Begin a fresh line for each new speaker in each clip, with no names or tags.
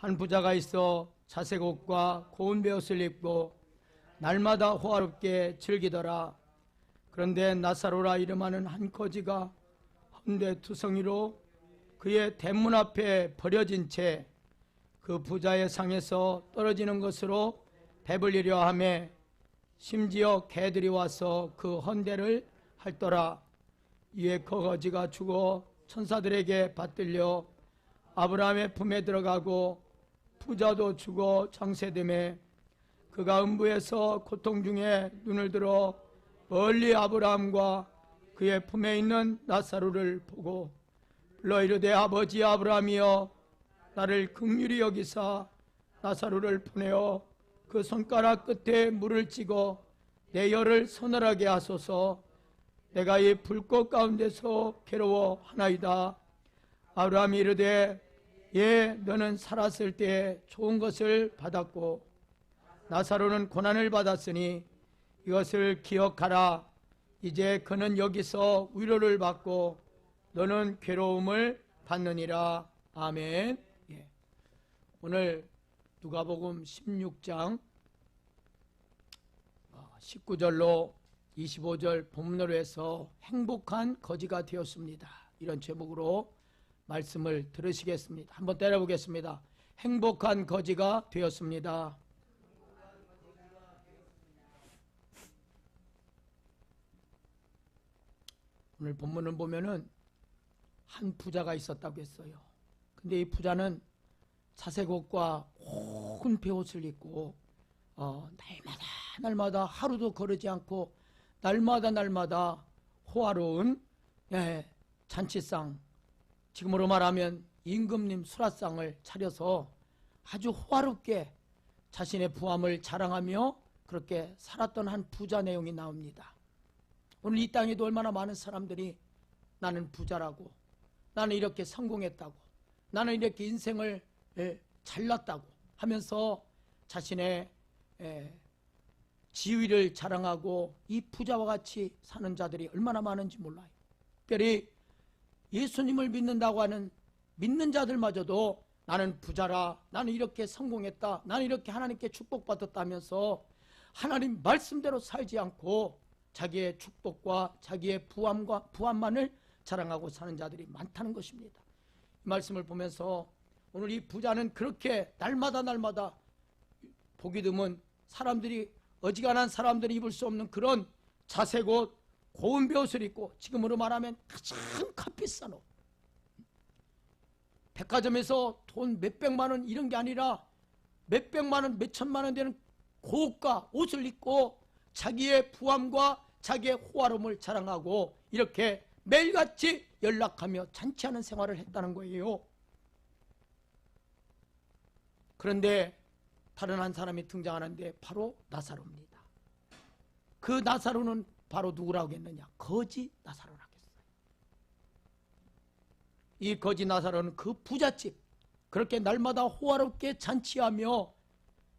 한 부자가 있어 자색 옷과 고운 베옷을 입고 날마다 호화롭게 즐기더라. 그런데 나사로라 이름하는 한 거지가 헌데 투성이로 그의 대문 앞에 버려진 채 그 부자의 상에서 떨어지는 것으로 배불리려 하매 심지어 개들이 와서 그 헌대를 핥더라. 이에 그 거지가 죽어 천사들에게 받들려 아브라함의 품에 들어가고 부자도 죽어 장세됨에 그가 음부에서 고통 중에 눈을 들어 멀리 아브라함과 그의 품에 있는 나사로를 보고 불러 이르되 아버지 아브라함이여 나를 긍휼히 여기사 나사로를 보내어 그 손가락 끝에 물을 찍어 내 혀를 서늘하게 하소서. 내가 이 불꽃 가운데서 괴로워하나이다. 아브라함이 이르되 예 너는 살았을 때 좋은 것을 받았고 나사로는 고난을 받았으니 이것을 기억하라. 이제 그는 여기서 위로를 받고 너는 괴로움을 받느니라. 아멘. 예. 오늘 누가복음 16장 19절로 25절 본문으로 해서 행복한 거지가 되었습니다. 이런 제목으로 말씀을 들으시겠습니다. 한번 때려보겠습니다. 행복한 거지가 되었습니다. 오늘 본문을 보면은 한 부자가 있었다고 했어요. 근데 이 부자는 자색 옷과 고운 베옷을 입고 날마다 하루도 거르지 않고 날마다 호화로운 잔치상, 지금으로 말하면 임금님 수라상을 차려서 아주 호화롭게 자신의 부함을 자랑하며 그렇게 살았던 한 부자 내용이 나옵니다. 오늘 이 땅에도 얼마나 많은 사람들이 나는 부자라고, 나는 이렇게 성공했다고, 나는 이렇게 인생을 잘났다고 하면서 자신의 지위를 자랑하고 이 부자와 같이 사는 자들이 얼마나 많은지 몰라요. 특별히 예수님을 믿는다고 하는 믿는 자들마저도 나는 부자라, 나는 이렇게 성공했다, 나는 이렇게 하나님께 축복받았다면서 하나님 말씀대로 살지 않고 자기의 축복과 자기의 부함만을 자랑하고 사는 자들이 많다는 것입니다. 이 말씀을 보면서 오늘 이 부자는 그렇게 날마다 보기 드문 사람들이, 어지간한 사람들이 입을 수 없는 그런 자색 옷, 고운 베옷을 입고, 지금으로 말하면 가장 값비싼 옷, 백화점에서 돈 몇백만 원 이런 게 아니라 몇백만 원, 몇천만 원 되는 고가 옷을 입고 자기의 부함과 자기의 호화로움을 자랑하고 이렇게 매일같이 연락하며 잔치하는 생활을 했다는 거예요. 그런데 다른 한 사람이 등장하는데 바로 나사로입니다. 그 나사로는 바로 누구라고 했느냐? 거지 나사로라고 했어요. 이 거지 나사로는 그 부잣집, 그렇게 날마다 호화롭게 잔치하며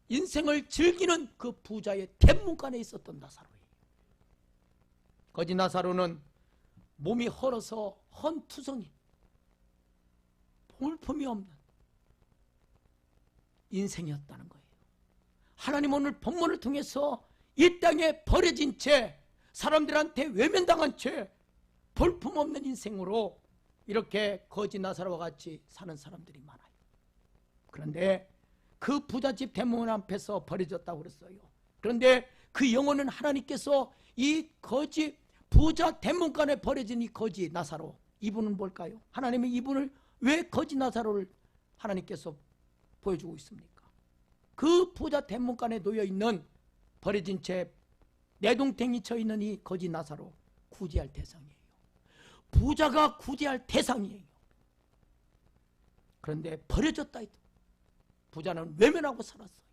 인생을 즐기는 그 부자의 대문간에 있었던 나사로예요. 거지 나사로는 몸이 헐어서 헌투성이, 볼품이 없는 인생이었다는 거예요. 하나님 오늘 본문을 통해서 이 땅에 버려진 채, 사람들한테 외면당한 채 볼품없는 인생으로 이렇게 거지 나사로와 같이 사는 사람들이 많아요. 그런데 그 부잣집 대문 앞에서 버려졌다고 그랬어요. 그런데 그 영혼은 하나님께서 이 거지 부자 대문간에 버려진 이 거지 나사로, 이분은 뭘까요? 하나님이 이분을 왜 거지 나사로를 하나님께서 보여주고 있습니까? 그 부자 대문간에 놓여있는, 버려진 채 내동댕이 쳐있는 이 거지 나사로, 구제할 대상이에요. 부자가 구제할 대상이에요. 그런데 버려졌다 해도 부자는 외면하고 살았어요.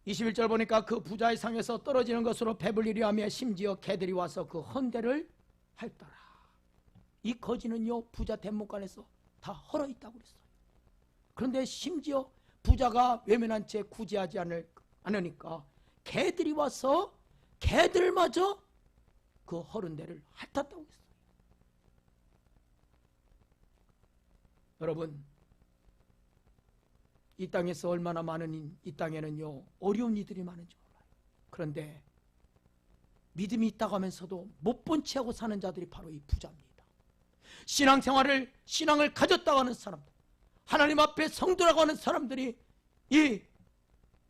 21절 보니까 그 부자의 상에서 떨어지는 것으로 배불리려 하며 심지어 개들이 와서 그 헌대를 핥더라. 이 거지는요, 부자 대문간에서 다 헐어있다고 그랬어요. 그런데 심지어 부자가 외면한 채 구제하지 않으니까 개들이 와서 개들마저 그 헐은 데를 핥았다고 했어요. 여러분, 이 땅에서 얼마나 많은 이 땅에는요 어려운 이들이 많은지 몰라요. 그런데 믿음이 있다고 하면서도 못 본 채 하고 사는 자들이 바로 이 부자입니다. 신앙을 가졌다고 하는 사람들, 하나님 앞에 성도라고 하는 사람들이 이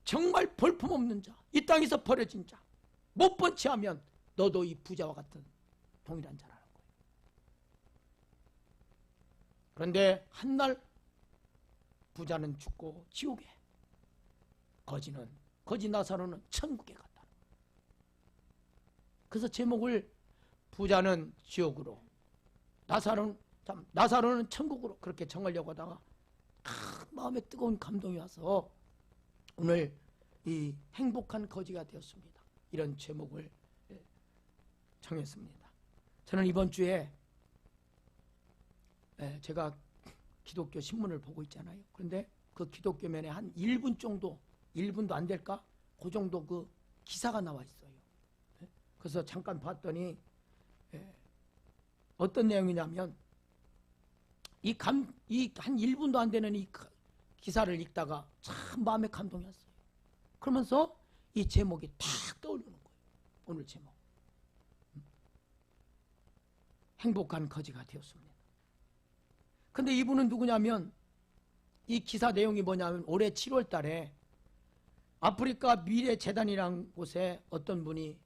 정말 볼품없는 자, 이 땅에서 버려진 자, 못 본 채 하면 너도 이 부자와 같은 동일한 자라는 거예요. 그런데 한날 부자는 죽고 지옥에, 거지 나사로는 천국에 갔다. 그래서 제목을 부자는 지옥으로, 나사로는 천국으로 그렇게 정하려고 하다가 마음에 뜨거운 감동이 와서 오늘 이 행복한 거지가 되었습니다. 이런 제목을 정했습니다. 저는 이번 주에 제가 기독교 신문을 보고 있잖아요. 그런데 그 기독교 면에 한 1분 정도, 1분도 안 될까? 그 정도 그 기사가 나와 있어요. 그래서 잠깐 봤더니 어떤 내용이냐면 이 한 1분도 안 되는 이 기사를 읽다가 참 마음에 감동이 왔어요. 그러면서 이 제목이 탁 떠오르는 거예요. 오늘 제목. 행복한 거지가 되었습니다. 근데 이분은 누구냐면, 이 기사 내용이 뭐냐면 올해 7월 달에 아프리카 미래재단이라는 곳에 어떤 분이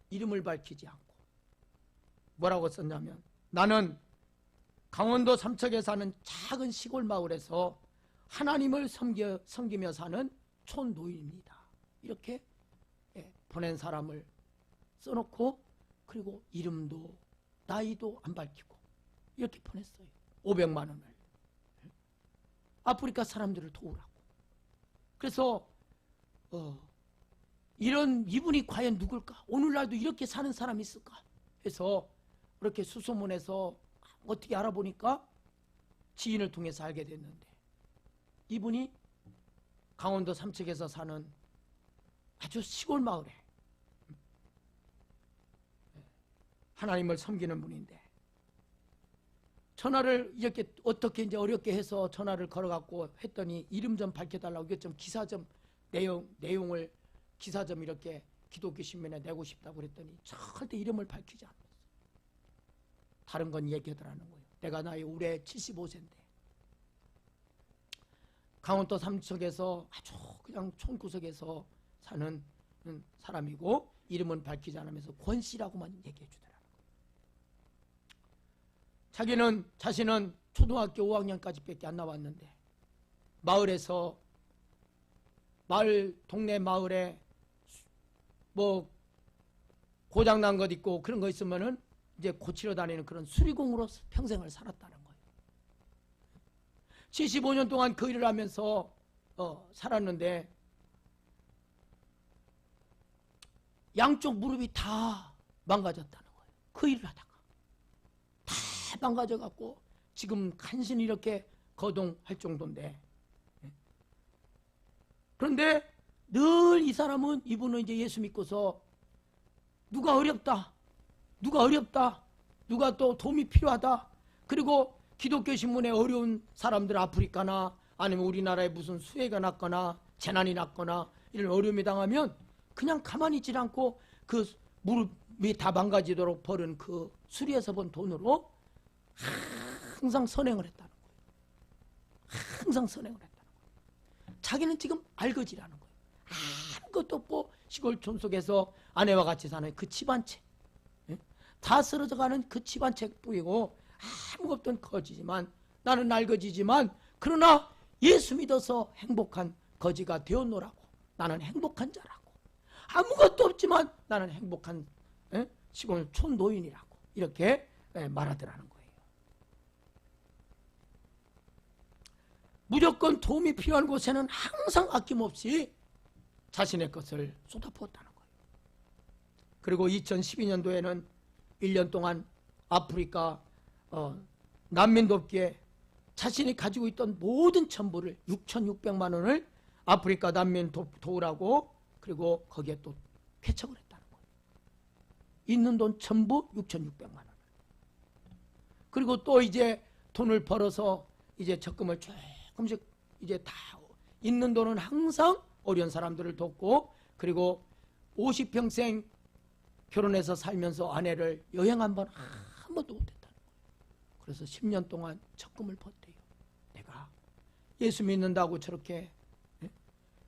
이름을 밝히지 않고 뭐라고 썼냐면, 나는 강원도 삼척에 사는 작은 시골 마을에서 하나님을 섬기며 사는 촌노인입니다. 이렇게 보낸 사람을 써놓고, 그리고 이름도 나이도 안 밝히고 이렇게 보냈어요. 500만 원을 아프리카 사람들을 도우라고. 그래서 이분이 과연 누굴까? 오늘날도 이렇게 사는 사람이 있을까? 해서 그렇게 수소문해서 어떻게 알아보니까 지인을 통해서 알게 됐는데, 이분이 강원도 삼척에서 사는 아주 시골 마을에 하나님을 섬기는 분인데, 전화를 이렇게 어떻게 이제 어렵게 해서 전화를 걸어갖고 했더니 이름 좀 밝혀달라고, 이것 좀 기사 좀 내용을 기사 좀 이렇게 기독교 신문에 내고 싶다고 그랬더니 절대 이름을 밝히지 않았어요. 다른 건 얘기하더라는 거예요. 내가 나이 올해 75세인데 강원도 삼척에서 아주 그냥 촌구석에서 사는 사람이고 이름은 밝히지 않으면서 권 씨라고만 얘기해 주더라는 거예요. 자신은 초등학교 5학년까지 밖에 안 나왔는데 동네 마을에 뭐 고장난 것 있고 그런 거 있으면은 이제 고치러 다니는 그런 수리공으로 평생을 살았다는 거예요. 75년 동안 그 일을 하면서 살았는데 양쪽 무릎이 다 망가졌다는 거예요. 그 일을 하다가 다 망가져갖고 지금 간신히 이렇게 거동할 정도인데, 그런데 늘 이분은 이제 예수 믿고서 누가 어렵다, 누가 또 도움이 필요하다, 그리고 기독교 신문에 어려운 사람들, 아프리카나 아니면 우리나라에 무슨 수해가 났거나 재난이 났거나 이런 어려움이 당하면 그냥 가만히 있지 않고 그 무릎이 다 망가지도록 버린 그 수리해서 번 돈으로 항상 선행을 했다는 거예요. 항상 선행을 했다는 거예요. 자기는 지금 알거지라는 거예요. 아무것도 없고 시골촌 속에서 아내와 같이 사는 그 집안채, 다 쓰러져가는 그 집안채 뿌이고 아무것도 없던 거지지만, 나는 알거지지만 그러나 예수 믿어서 행복한 거지가 되었노라고. 나는 행복한 자라고. 아무것도 없지만 나는 행복한 시골 촌노인이라고 이렇게 말하더라는 거예요. 무조건 도움이 필요한 곳에는 항상 아낌없이 자신의 것을 쏟아부었다는 거예요. 그리고 2012년도에는 1년 동안 아프리카 난민 돕기에 자신이 가지고 있던 모든 전부를 6,600만 원을 아프리카 난민 도우라고, 그리고 거기에 또 쾌척을 했다는 거예요. 있는 돈 전부 6,600만 원. 그리고 또 이제 돈을 벌어서 이제 적금을 조금씩 이제 다 있는 돈은 항상 어려운 사람들을 돕고, 그리고 50평생 결혼해서 살면서 아내를 여행 한 번도 못했다는 거예요. 그래서 10년 동안 적금을 벌대요. 내가 예수 믿는다고 저렇게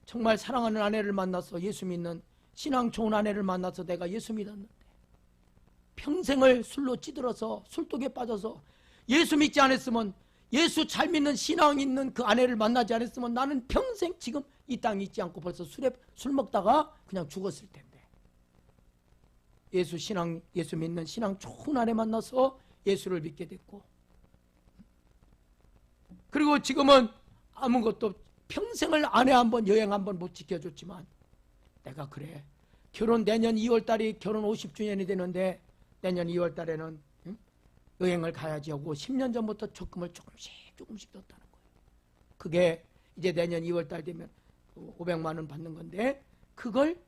정말 사랑하는 아내를 만나서, 예수 믿는 신앙 좋은 아내를 만나서 내가 예수 믿었는데 평생을 술로 찌들어서 술독에 빠져서 예수 믿지 않았으면, 예수 잘 믿는 신앙 있는 그 아내를 만나지 않았으면 나는 평생 지금 이 땅에 있지 않고 벌써 술 먹다가 그냥 죽었을 텐데, 예수 믿는 신앙 좋은 아내 만나서 예수를 믿게 됐고, 그리고 지금은 아무것도 평생을 아내 한 번 여행 한 번 못 지켜줬지만, 내가 그래 결혼 내년 2월달이 결혼 50주년이 되는데 내년 2월달에는 여행을 가야지 하고 10년 전부터 적금을 조금씩 뒀다는 거예요. 그게 이제 내년 2월달 되면 500만 원 받는 건데, 그걸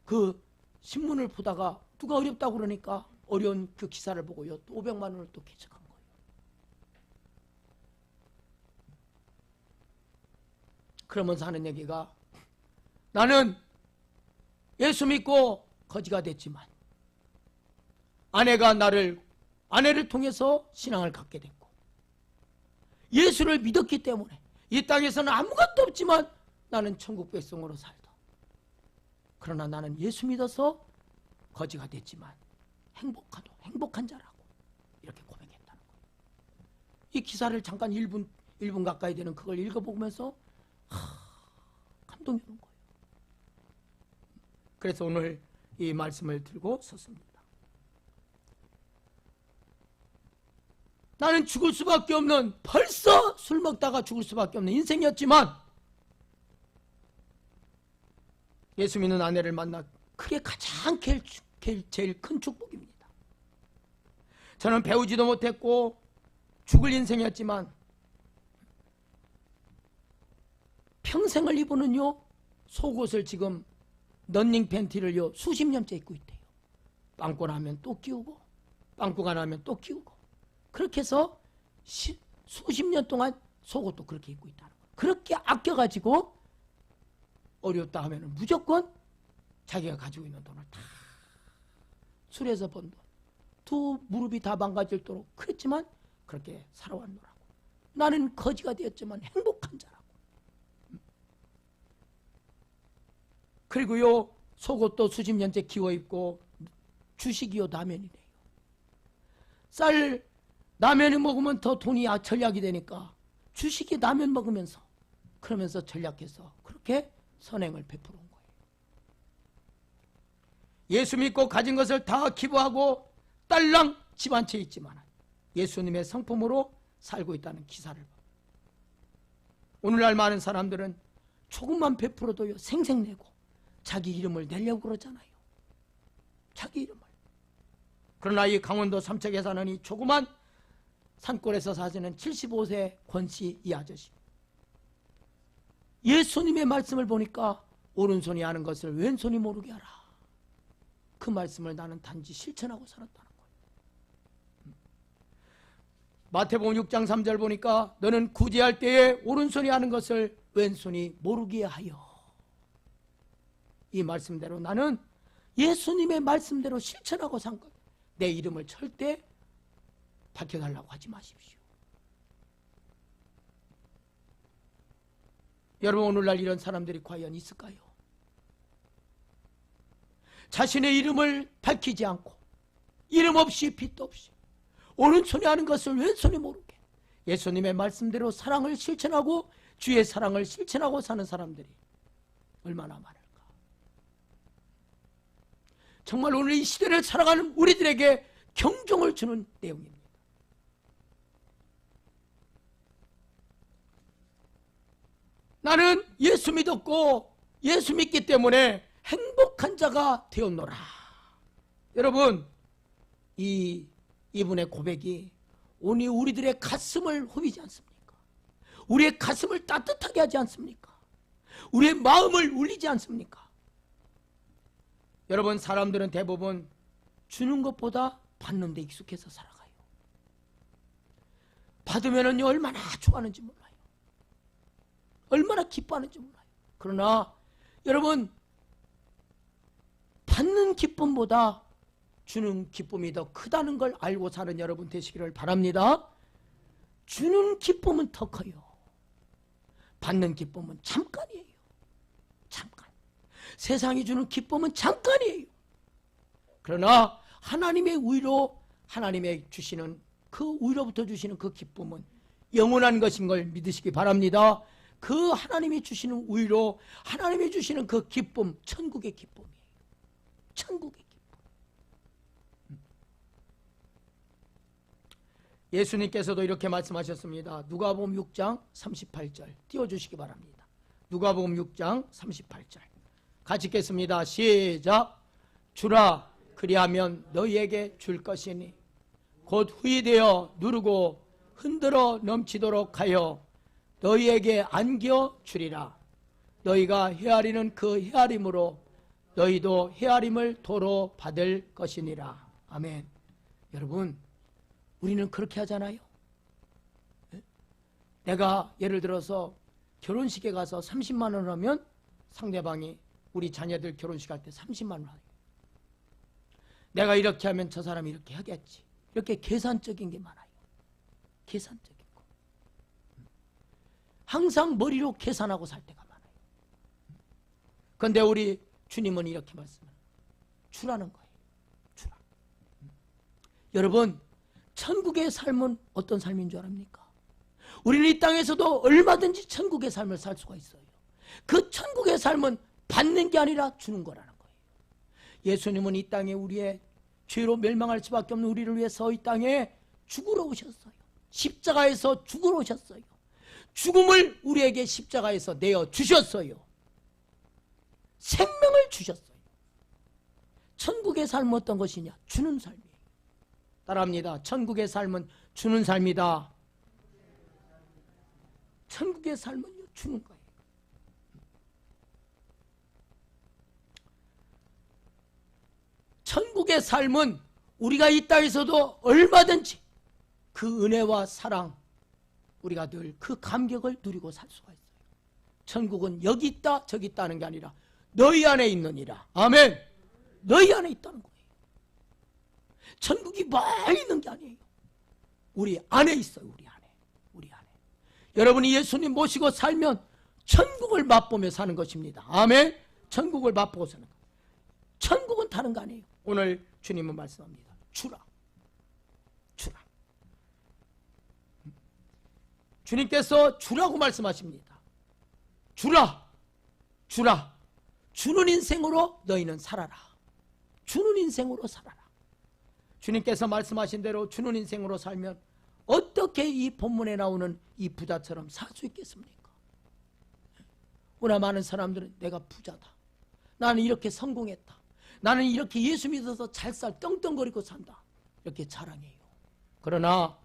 그 신문을 보다가 누가 어렵다고 그러니까 어려운 그 기사를 보고요, 또 500만 원을 또 개척한 거예요. 그러면서 하는 얘기가, 나는 예수 믿고 거지가 됐지만 아내를 통해서 신앙을 갖게 됐고, 예수를 믿었기 때문에 이 땅에서는 아무것도 없지만 나는 천국 백성으로 살다. 그러나 나는 예수 믿어서 거지가 됐지만 행복한 자라고 이렇게 고백했다는 거예요. 이 기사를 잠깐 1분 가까이 되는 그걸 읽어보면서 감동이 오는 거예요. 그래서 오늘 이 말씀을 들고 섰습니다. 나는 죽을 수밖에 없는, 벌써 술 먹다가 죽을 수밖에 없는 인생이었지만 예수 믿는 아내를 만나, 그게 가장 제일 큰 축복입니다. 저는 배우지도 못했고 죽을 인생이었지만 평생을 입으는요 속옷을 지금 런닝 팬티를요 수십 년째 입고 있대요. 빵꾸 나면 또 끼우고 빵꾸가 나면 또 끼우고, 그렇게 해서 수십 년 동안 속옷도 그렇게 입고 있다는 거예요. 그렇게 아껴가지고 어렵다 하면 무조건 자기가 가지고 있는 돈을 다 술에서 번 돈, 두 무릎이 다 망가질도록 그랬지만 그렇게 살아왔노라고. 나는 거지가 되었지만 행복한 자라고. 그리고요 속옷도 수십 년째 기워 입고 주식이요 라면이래요. 라면을 먹으면 더 돈이 전략이 되니까 주식이 라면 먹으면서, 그러면서 전략해서 그렇게 선행을 베풀어 온 거예요. 예수 믿고 가진 것을 다 기부하고 딸랑 집 한 채 있지만 예수님의 성품으로 살고 있다는 기사를 봐. 오늘날 많은 사람들은 조금만 베풀어도요 생색내고 자기 이름을 내려고 그러잖아요. 자기 이름을. 그러나 이 강원도 삼척에 사는 이 조그만 산골에서 사시는 75세 권씨 이 아저씨, 예수님의 말씀을 보니까 오른손이 아는 것을 왼손이 모르게 하라. 그 말씀을 나는 단지 실천하고 살았다는 거예요. 마태복음 6장 3절 보니까 너는 구제할 때에 오른손이 아는 것을 왼손이 모르게 하여. 이 말씀대로 나는 예수님의 말씀대로 실천하고 산 거예요. 내 이름을 절대 밝혀달라고 하지 마십시오. 여러분, 오늘날 이런 사람들이 과연 있을까요? 자신의 이름을 밝히지 않고 이름 없이 빚도 없이 오른손이 아는 것을 왼손이 모르게 예수님의 말씀대로 사랑을 실천하고 주의 사랑을 실천하고 사는 사람들이 얼마나 많을까. 정말 오늘 이 시대를 살아가는 우리들에게 경종을 주는 내용입니다. 나는 예수 믿었고 예수 믿기 때문에 행복한 자가 되었노라. 여러분, 이분의 고백이 오늘 우리들의 가슴을 후비지 않습니까? 우리의 가슴을 따뜻하게 하지 않습니까? 우리의 마음을 울리지 않습니까? 여러분, 사람들은 대부분 주는 것보다 받는 데 익숙해서 살아가요. 받으면은 얼마나 좋아하는지 몰라요. 얼마나 기뻐하는지 몰라요. 그러나 여러분, 받는 기쁨보다 주는 기쁨이 더 크다는 걸 알고 사는 여러분 되시기를 바랍니다. 주는 기쁨은 더 커요. 받는 기쁨은 잠깐이에요. 잠깐. 세상이 주는 기쁨은 잠깐이에요. 그러나 하나님의 의로, 하나님의 주시는 그 의로부터 주시는 그 기쁨은 영원한 것인 걸 믿으시기 바랍니다. 그 하나님이 주시는 의로, 하나님이 주시는 그 기쁨, 천국의 기쁨이에요. 천국의 기쁨. 예수님께서도 이렇게 말씀하셨습니다. 누가복음 6장 38절 띄워주시기 바랍니다. 누가복음 6장 38절 같이 읽겠습니다. 시작. 주라 그리하면 너희에게 줄 것이니 곧 후이되어 누르고 흔들어 넘치도록 하여 너희에게 안겨 주리라. 너희가 헤아리는 그 헤아림으로 너희도 헤아림을 도로 받을 것이니라. 아멘. 여러분, 우리는 그렇게 하잖아요. 내가 예를 들어서 결혼식에 가서 30만 원 하면 상대방이 우리 자녀들 결혼식 할 때 30만 원 하요. 내가 이렇게 하면 저 사람이 이렇게 하겠지. 이렇게 계산적인 게 많아요. 계산적인 거. 항상 머리로 계산하고 살 때가 많아요. 그런데 우리 주님은 이렇게 말씀해요. 주라는 거예요. 주라. 여러분, 천국의 삶은 어떤 삶인 줄 압니까? 우리는 이 땅에서도 얼마든지 천국의 삶을 살 수가 있어요. 그 천국의 삶은 받는 게 아니라 주는 거라는 거예요. 예수님은 이 땅에 우리의 죄로 멸망할 수밖에 없는 우리를 위해서 이 땅에 죽으러 오셨어요. 십자가에서 죽으러 오셨어요. 죽음을 우리에게 십자가에서 내어 주셨어요. 생명을 주셨어요. 천국의 삶은 어떤 것이냐? 주는 삶이에요. 따라합니다. 천국의 삶은 주는 삶이다. 천국의 삶은요, 주는 거예요. 천국의 삶은 우리가 이 땅에서도 얼마든지 그 은혜와 사랑, 우리가 늘 그 감격을 누리고 살 수가 있어요. 천국은 여기 있다 저기 있다는 게 아니라 너희 안에 있느니라. 아멘. 너희 안에 있다는 거예요. 천국이 멀리 있는 게 아니에요. 우리 안에 있어요. 우리 안에. 우리 안에. 여러분이 예수님 모시고 살면 천국을 맛보며 사는 것입니다. 아멘. 천국을 맛보고 사는 것. 천국은 다른 거 아니에요. 오늘 주님은 말씀합니다. 주라. 주라. 주님께서 주라고 말씀하십니다. 주라. 주라. 주는 인생으로 너희는 살아라. 주는 인생으로 살아라. 주님께서 말씀하신 대로 주는 인생으로 살면 어떻게 이 본문에 나오는 이 부자처럼 살 수 있겠습니까? 오나 많은 사람들은 내가 부자다. 나는 이렇게 성공했다. 나는 이렇게 예수 믿어서 잘 떵떵거리고 산다. 이렇게 자랑해요. 그러나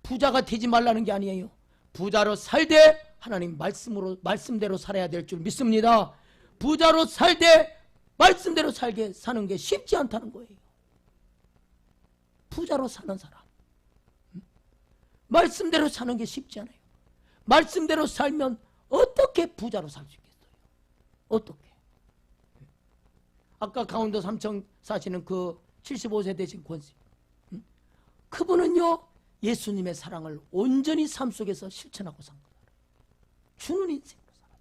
부자가 되지 말라는 게 아니에요. 부자로 살되 하나님 말씀대로 살아야 될 줄 믿습니다. 부자로 살되 말씀대로 사는 게 쉽지 않다는 거예요. 부자로 사는 사람, 말씀대로 사는 게 쉽지 않아요. 말씀대로 살면 어떻게 부자로 살 수 있겠어요? 어떻게? 아까 강원도 삼청 사시는 그 75세 되신 권씨, 그분은요 예수님의 사랑을 온전히 삶 속에서 실천하고 산 거예요. 주는 인생으로 살아요.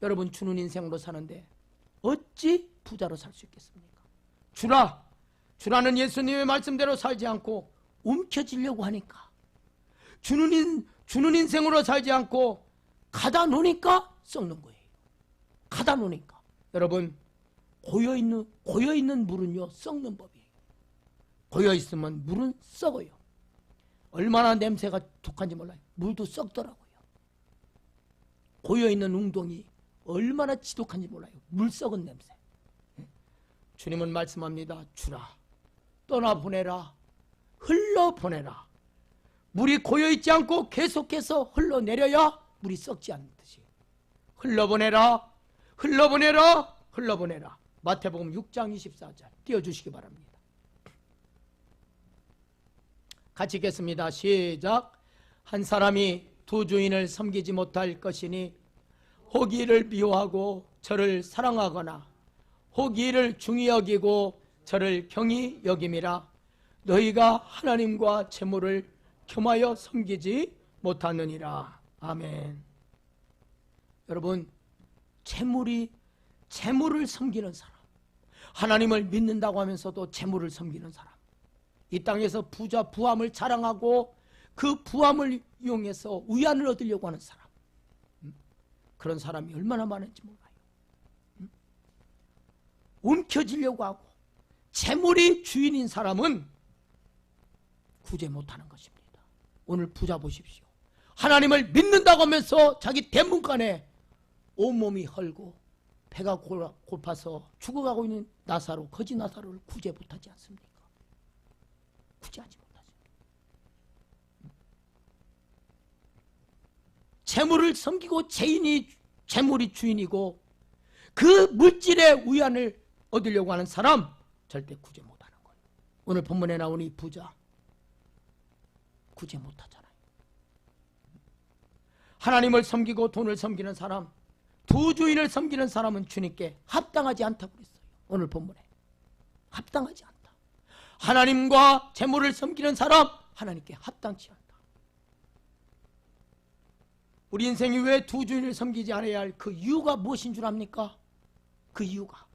여러분, 주는 인생으로 사는데 어찌 부자로 살 수 있겠습니까? 주라는 예수님의 말씀대로 살지 않고 움켜쥐려고 하니까, 주는 인생으로 살지 않고 가다 놓으니까 썩는 거예요. 가다 놓으니까. 여러분, 고여있는 물은요 썩는 법이에요. 고여있으면 물은 썩어요. 얼마나 냄새가 독한지 몰라요. 물도 썩더라고요. 고여있는 웅덩이 얼마나 지독한지 몰라요. 물 썩은 냄새. 주님은 말씀합니다. 주라. 떠나보내라. 흘러보내라. 물이 고여있지 않고 계속해서 흘러내려야 물이 썩지 않듯이 흘러보내라. 흘러보내라. 흘러보내라. 마태복음 6장 24절 띄워주시기 바랍니다. 같이 읽겠습니다. 시작. 한 사람이 두 주인을 섬기지 못할 것이니 혹 이를 미워하고 저를 사랑하거나 혹 이를 중히 여기고 저를 경히 여김이라. 너희가 하나님과 재물을 겸하여 섬기지 못하느니라. 아멘. 여러분, 재물을 섬기는 사람, 하나님을 믿는다고 하면서도 재물을 섬기는 사람, 이 땅에서 부함을 자랑하고 그 부함을 이용해서 위안을 얻으려고 하는 사람, 그런 사람이 얼마나 많은지 몰라요. 움켜쥐려고 하고 재물이 주인인 사람은 구제 못하는 것입니다. 오늘 부자 보십시오. 하나님을 믿는다고 하면서 자기 대문간에 온몸이 헐고 배가 고파서 죽어가고 있는 나사로, 거지 나사로를 구제 못하지 않습니까? 구제하지 못하죠. 재물을 섬기고 재물이 주인이고 그 물질의 위안을 얻으려고 하는 사람 절대 구제 못하는 거예요. 오늘 본문에 나오는 이 부자 구제 못하잖아요. 하나님을 섬기고 돈을 섬기는 사람, 두 주인을 섬기는 사람은 주님께 합당하지 않다고 그랬어요. 오늘 본문에 합당하지 않다. 하나님과 재물을 섬기는 사람 하나님께 합당치 않다. 우리 인생이 왜 두 주인을 섬기지 않아야 할 그 이유가 무엇인 줄 압니까? 그 이유가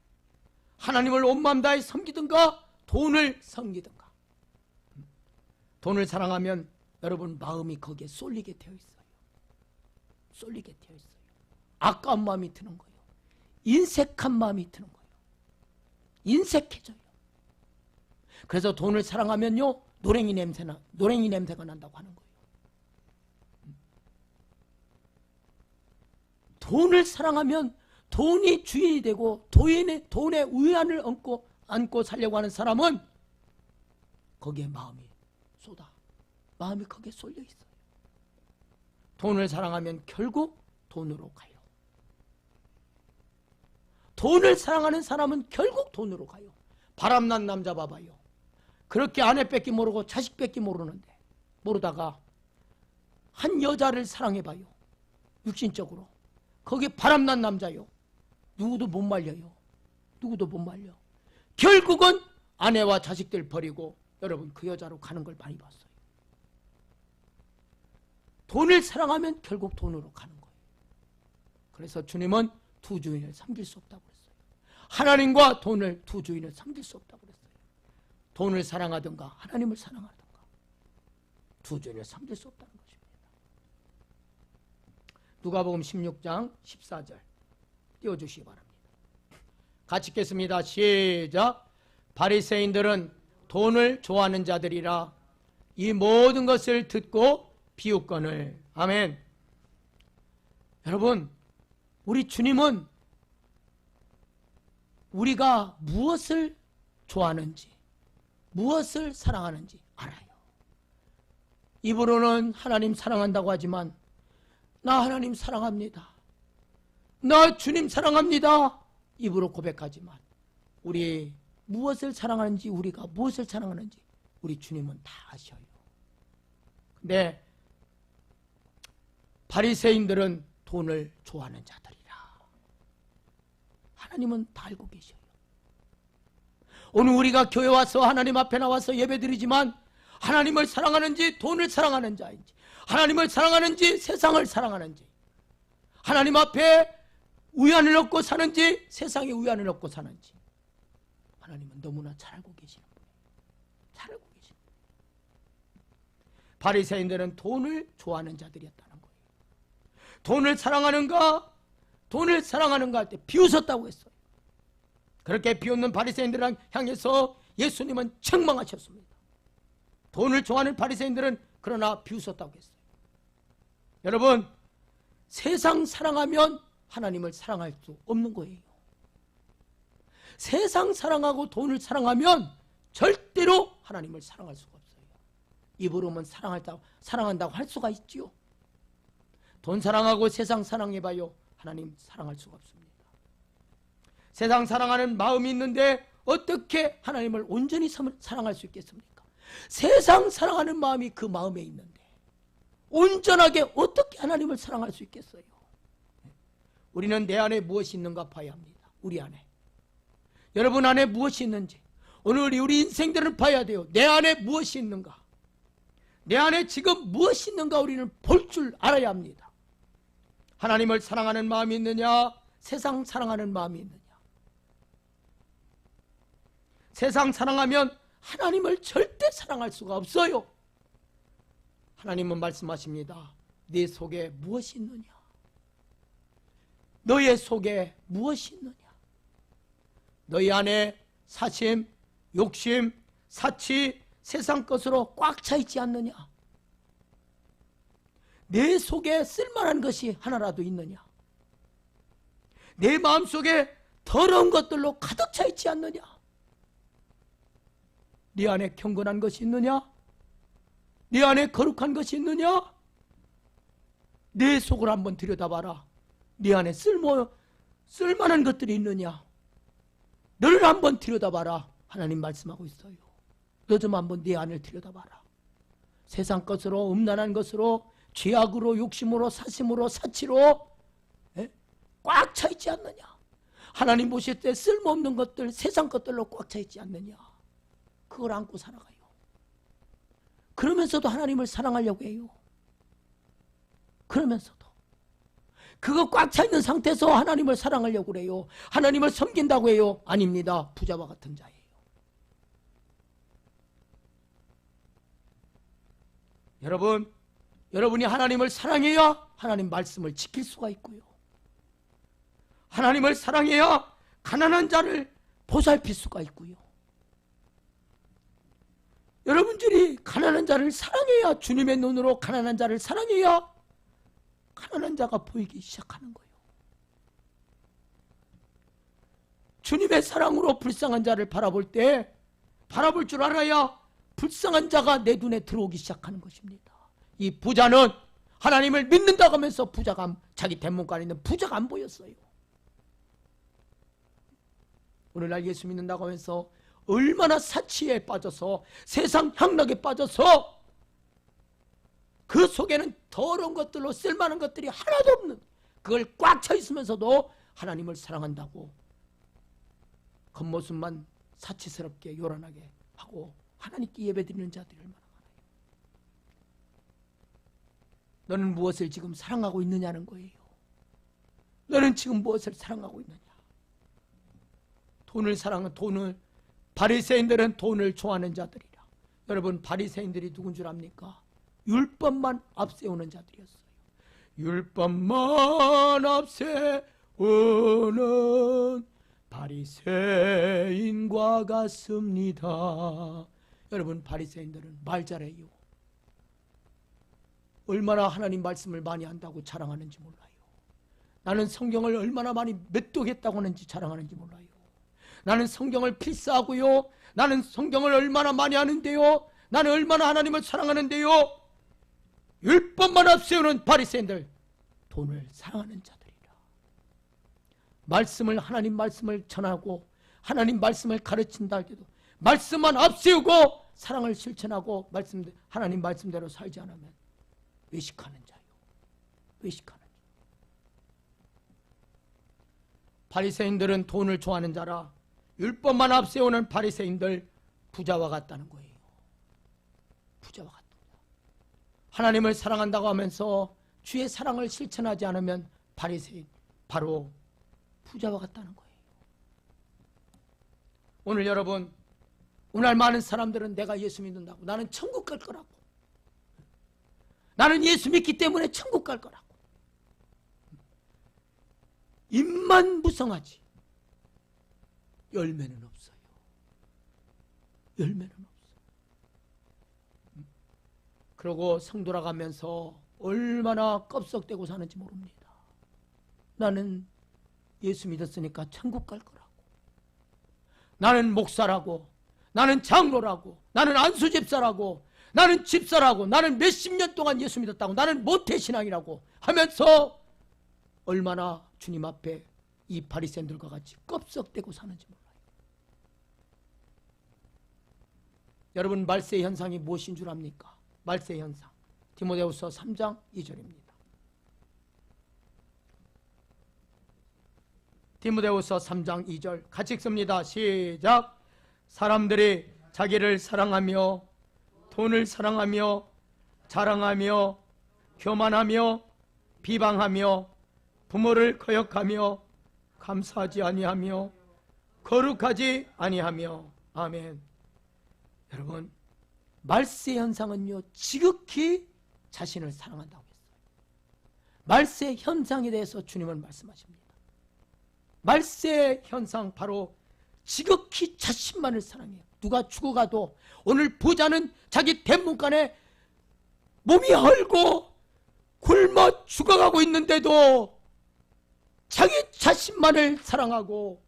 하나님을 온 마음 다해 섬기든가 돈을 섬기든가. 돈을 사랑하면 여러분 마음이 거기에 쏠리게 되어 있어요. 쏠리게 되어 있어요. 아까운 마음이 드는 거예요. 인색한 마음이 드는 거예요. 인색해져요. 그래서 돈을 사랑하면요 노랭이 냄새가 난다고 하는 거예요. 돈을 사랑하면 돈이 주인이 되고 돈의 위안을 안고 살려고 하는 사람은 거기에 마음이 거기에 쏠려 있어요. 돈을 사랑하면 결국 돈으로 가요. 돈을 사랑하는 사람은 결국 돈으로 가요. 바람난 남자 봐봐요. 그렇게 아내 뺏기 모르고 자식 뺏기 모르다가 한 여자를 사랑해봐요. 육신적으로. 거기 바람난 남자요. 누구도 못 말려요. 누구도 못 말려. 결국은 아내와 자식들 버리고 여러분 그 여자로 가는 걸 많이 봤어요. 돈을 사랑하면 결국 돈으로 가는 거예요. 그래서 주님은 두 주인을 섬길 수 없다고 그랬어요. 하나님과 돈을 두 주인을 섬길 수 없다고 그랬어요. 돈을 사랑하든가 하나님을 사랑하든가 두 주인을 섬길 수 없다는 것입니다. 누가복음 16장 14절 띄워주시기 바랍니다. 같이 읽겠습니다. 시작. 바리새인들은 돈을 좋아하는 자들이라 이 모든 것을 듣고 비웃거늘. 아멘. 여러분, 우리 주님은 우리가 무엇을 좋아하는지, 무엇을 사랑하는지 알아요. 입으로는 하나님 사랑한다고 하지만 나 하나님 사랑합니다. 나 주님 사랑합니다. 입으로 고백하지만 우리 무엇을 사랑하는지, 우리가 무엇을 사랑하는지 우리 주님은 다 아셔요. 근데 바리새인들은 돈을 좋아하는 자들이라. 하나님은 다 알고 계셔요. 오늘 우리가 교회 와서 하나님 앞에 나와서 예배드리지만 하나님을 사랑하는지 돈을 사랑하는 자인지, 하나님을 사랑하는지 세상을 사랑하는지, 하나님 앞에 위안을 얻고 사는지 세상에 위안을 얻고 사는지 하나님은 너무나 잘 알고 계시는 분이에요. 잘 알고 계시는 분이에요. 바리새인들은 돈을 좋아하는 자들이었다는 거예요. 돈을 사랑하는가 할 때 비웃었다고 했어요. 그렇게 비웃는 바리새인들을 향해서 예수님은 책망하셨습니다. 돈을 좋아하는 바리새인들은 그러나 비웃었다고 했어요. 여러분, 세상 사랑하면 하나님을 사랑할 수 없는 거예요. 세상 사랑하고 돈을 사랑하면 절대로 하나님을 사랑할 수가 없어요. 입으로만 사랑한다고 할 수가 있지요. 돈 사랑하고 세상 사랑해봐요. 하나님 사랑할 수가 없습니다. 세상 사랑하는 마음이 있는데 어떻게 하나님을 온전히 사랑할 수 있겠습니까? 세상 사랑하는 마음이 그 마음에 있는데 온전하게 어떻게 하나님을 사랑할 수 있겠어요? 우리는 내 안에 무엇이 있는가 봐야 합니다. 우리 안에, 여러분 안에 무엇이 있는지 오늘 우리 인생들은 봐야 돼요. 내 안에 무엇이 있는가, 내 안에 지금 무엇이 있는가 우리는 볼 줄 알아야 합니다. 하나님을 사랑하는 마음이 있느냐, 세상 사랑하는 마음이 있느냐. 세상 사랑하면 하나님을 절대 사랑할 수가 없어요. 하나님은 말씀하십니다. 네 속에 무엇이 있느냐, 너의 속에 무엇이 있느냐. 너희 안에 사심, 욕심, 사치, 세상 것으로 꽉 차 있지 않느냐. 내 속에 쓸만한 것이 하나라도 있느냐. 내 마음속에 더러운 것들로 가득 차 있지 않느냐. 네 안에 경건한 것이 있느냐, 네 안에 거룩한 것이 있느냐. 내 속을 한번 들여다봐라. 네 안에 쓸만한 것들이 있느냐. 너를 한번 들여다봐라. 하나님 말씀하고 있어요. 너 좀 한번 네 안을 들여다봐라. 세상 것으로, 음란한 것으로, 죄악으로, 욕심으로, 사심으로, 사치로 꽉 차 있지 않느냐. 하나님 보실 때 쓸모없는 것들, 세상 것들로 꽉 차 있지 않느냐. 그걸 안고 살아가요. 그러면서도 하나님을 사랑하려고 해요. 그러면서도 그거 꽉 차 있는 상태에서 하나님을 사랑하려고 그래요. 하나님을 섬긴다고 해요. 아닙니다. 부자와 같은 자예요. 여러분이 하나님을 사랑해야 하나님 말씀을 지킬 수가 있고요. 하나님을 사랑해야 가난한 자를 보살필 수가 있고요. 여러분들이 가난한 자를 사랑해야, 주님의 눈으로 가난한 자를 사랑해야 가난한 자가 보이기 시작하는 거예요. 주님의 사랑으로 불쌍한 자를 바라볼 때, 바라볼 줄 알아야 불쌍한 자가 내 눈에 들어오기 시작하는 것입니다. 이 부자는 하나님을 믿는다고 하면서 부자가, 자기 대문간에 있는 부자가 안 보였어요. 오늘날 예수 믿는다고 하면서 얼마나 사치에 빠져서, 세상 향락에 빠져서 그 속에는 더러운 것들로 쓸만한 것들이 하나도 없는, 그걸 꽉 차 있으면서도 하나님을 사랑한다고 겉모습만 사치스럽게 요란하게 하고 하나님께 예배드리는 자들이 얼마나 많아요. 너는 무엇을 지금 사랑하고 있느냐는 거예요. 너는 지금 무엇을 사랑하고 있느냐. 돈을, 바리새인들은 돈을 좋아하는 자들이라. 여러분, 바리새인들이 누군 줄 압니까? 율법만 앞세우는 자들이었어요. 율법만 앞세우는 바리새인과 같습니다. 여러분, 바리새인들은 말 잘해요. 얼마나 하나님 말씀을 많이 한다고 자랑하는지 몰라요. 나는 성경을 얼마나 많이 몇 독했다고 하는지 자랑하는지 몰라요. 나는 성경을 필사하고요, 나는 성경을 얼마나 많이 하는데요, 나는 얼마나 하나님을 사랑하는데요. 율법만 앞세우는 바리새인들, 돈을 사랑하는 자들이라. 말씀을, 하나님 말씀을 전하고 하나님 말씀을 가르친다 할 때도 말씀만 앞세우고 사랑을 실천하고 하나님 말씀대로 살지 않으면 외식하는 자요. 외식하는 자. 바리새인들은 돈을 좋아하는 자라. 율법만 앞세우는 바리새인들, 부자와 같다는 거예요. 부자와 같다. 하나님을 사랑한다고 하면서 주의 사랑을 실천하지 않으면 바리새인, 바로 부자와 같다는 거예요. 오늘 여러분, 오늘 많은 사람들은 내가 예수 믿는다고, 나는 천국 갈 거라고, 나는 예수 믿기 때문에 천국 갈 거라고 입만 무성하지 열매는 없어요. 열매는 없어요. 그러고 성 돌아가면서 얼마나 껍석대고 사는지 모릅니다. 나는 예수 믿었으니까 천국 갈 거라고, 나는 목사라고, 나는 장로라고, 나는 안수집사라고, 나는 집사라고, 나는 몇십 년 동안 예수 믿었다고, 나는 모태신앙이라고 하면서 얼마나 주님 앞에 이 바리새인들과 같이 껍석대고 사는지 몰라요. 여러분, 말세 현상이 무엇인 줄 압니까? 말세 현상. 디모데후서 3장 2절입니다. 디모데후서 3장 2절 같이 읽습니다. 시작. 사람들이 자기를 사랑하며 돈을 사랑하며 자랑하며 교만하며 비방하며 부모를 거역하며 감사하지 아니하며 거룩하지 아니하며. 아멘. 여러분, 말세 현상은요, 지극히 자신을 사랑한다고 했어요. 말세 현상에 대해서 주님은 말씀하십니다. 말세 현상, 바로 지극히 자신만을 사랑해요. 누가 죽어가도, 오늘 부자는 자기 대문간에 몸이 헐고 굶어 죽어가고 있는데도 자기 자신만을 사랑하고,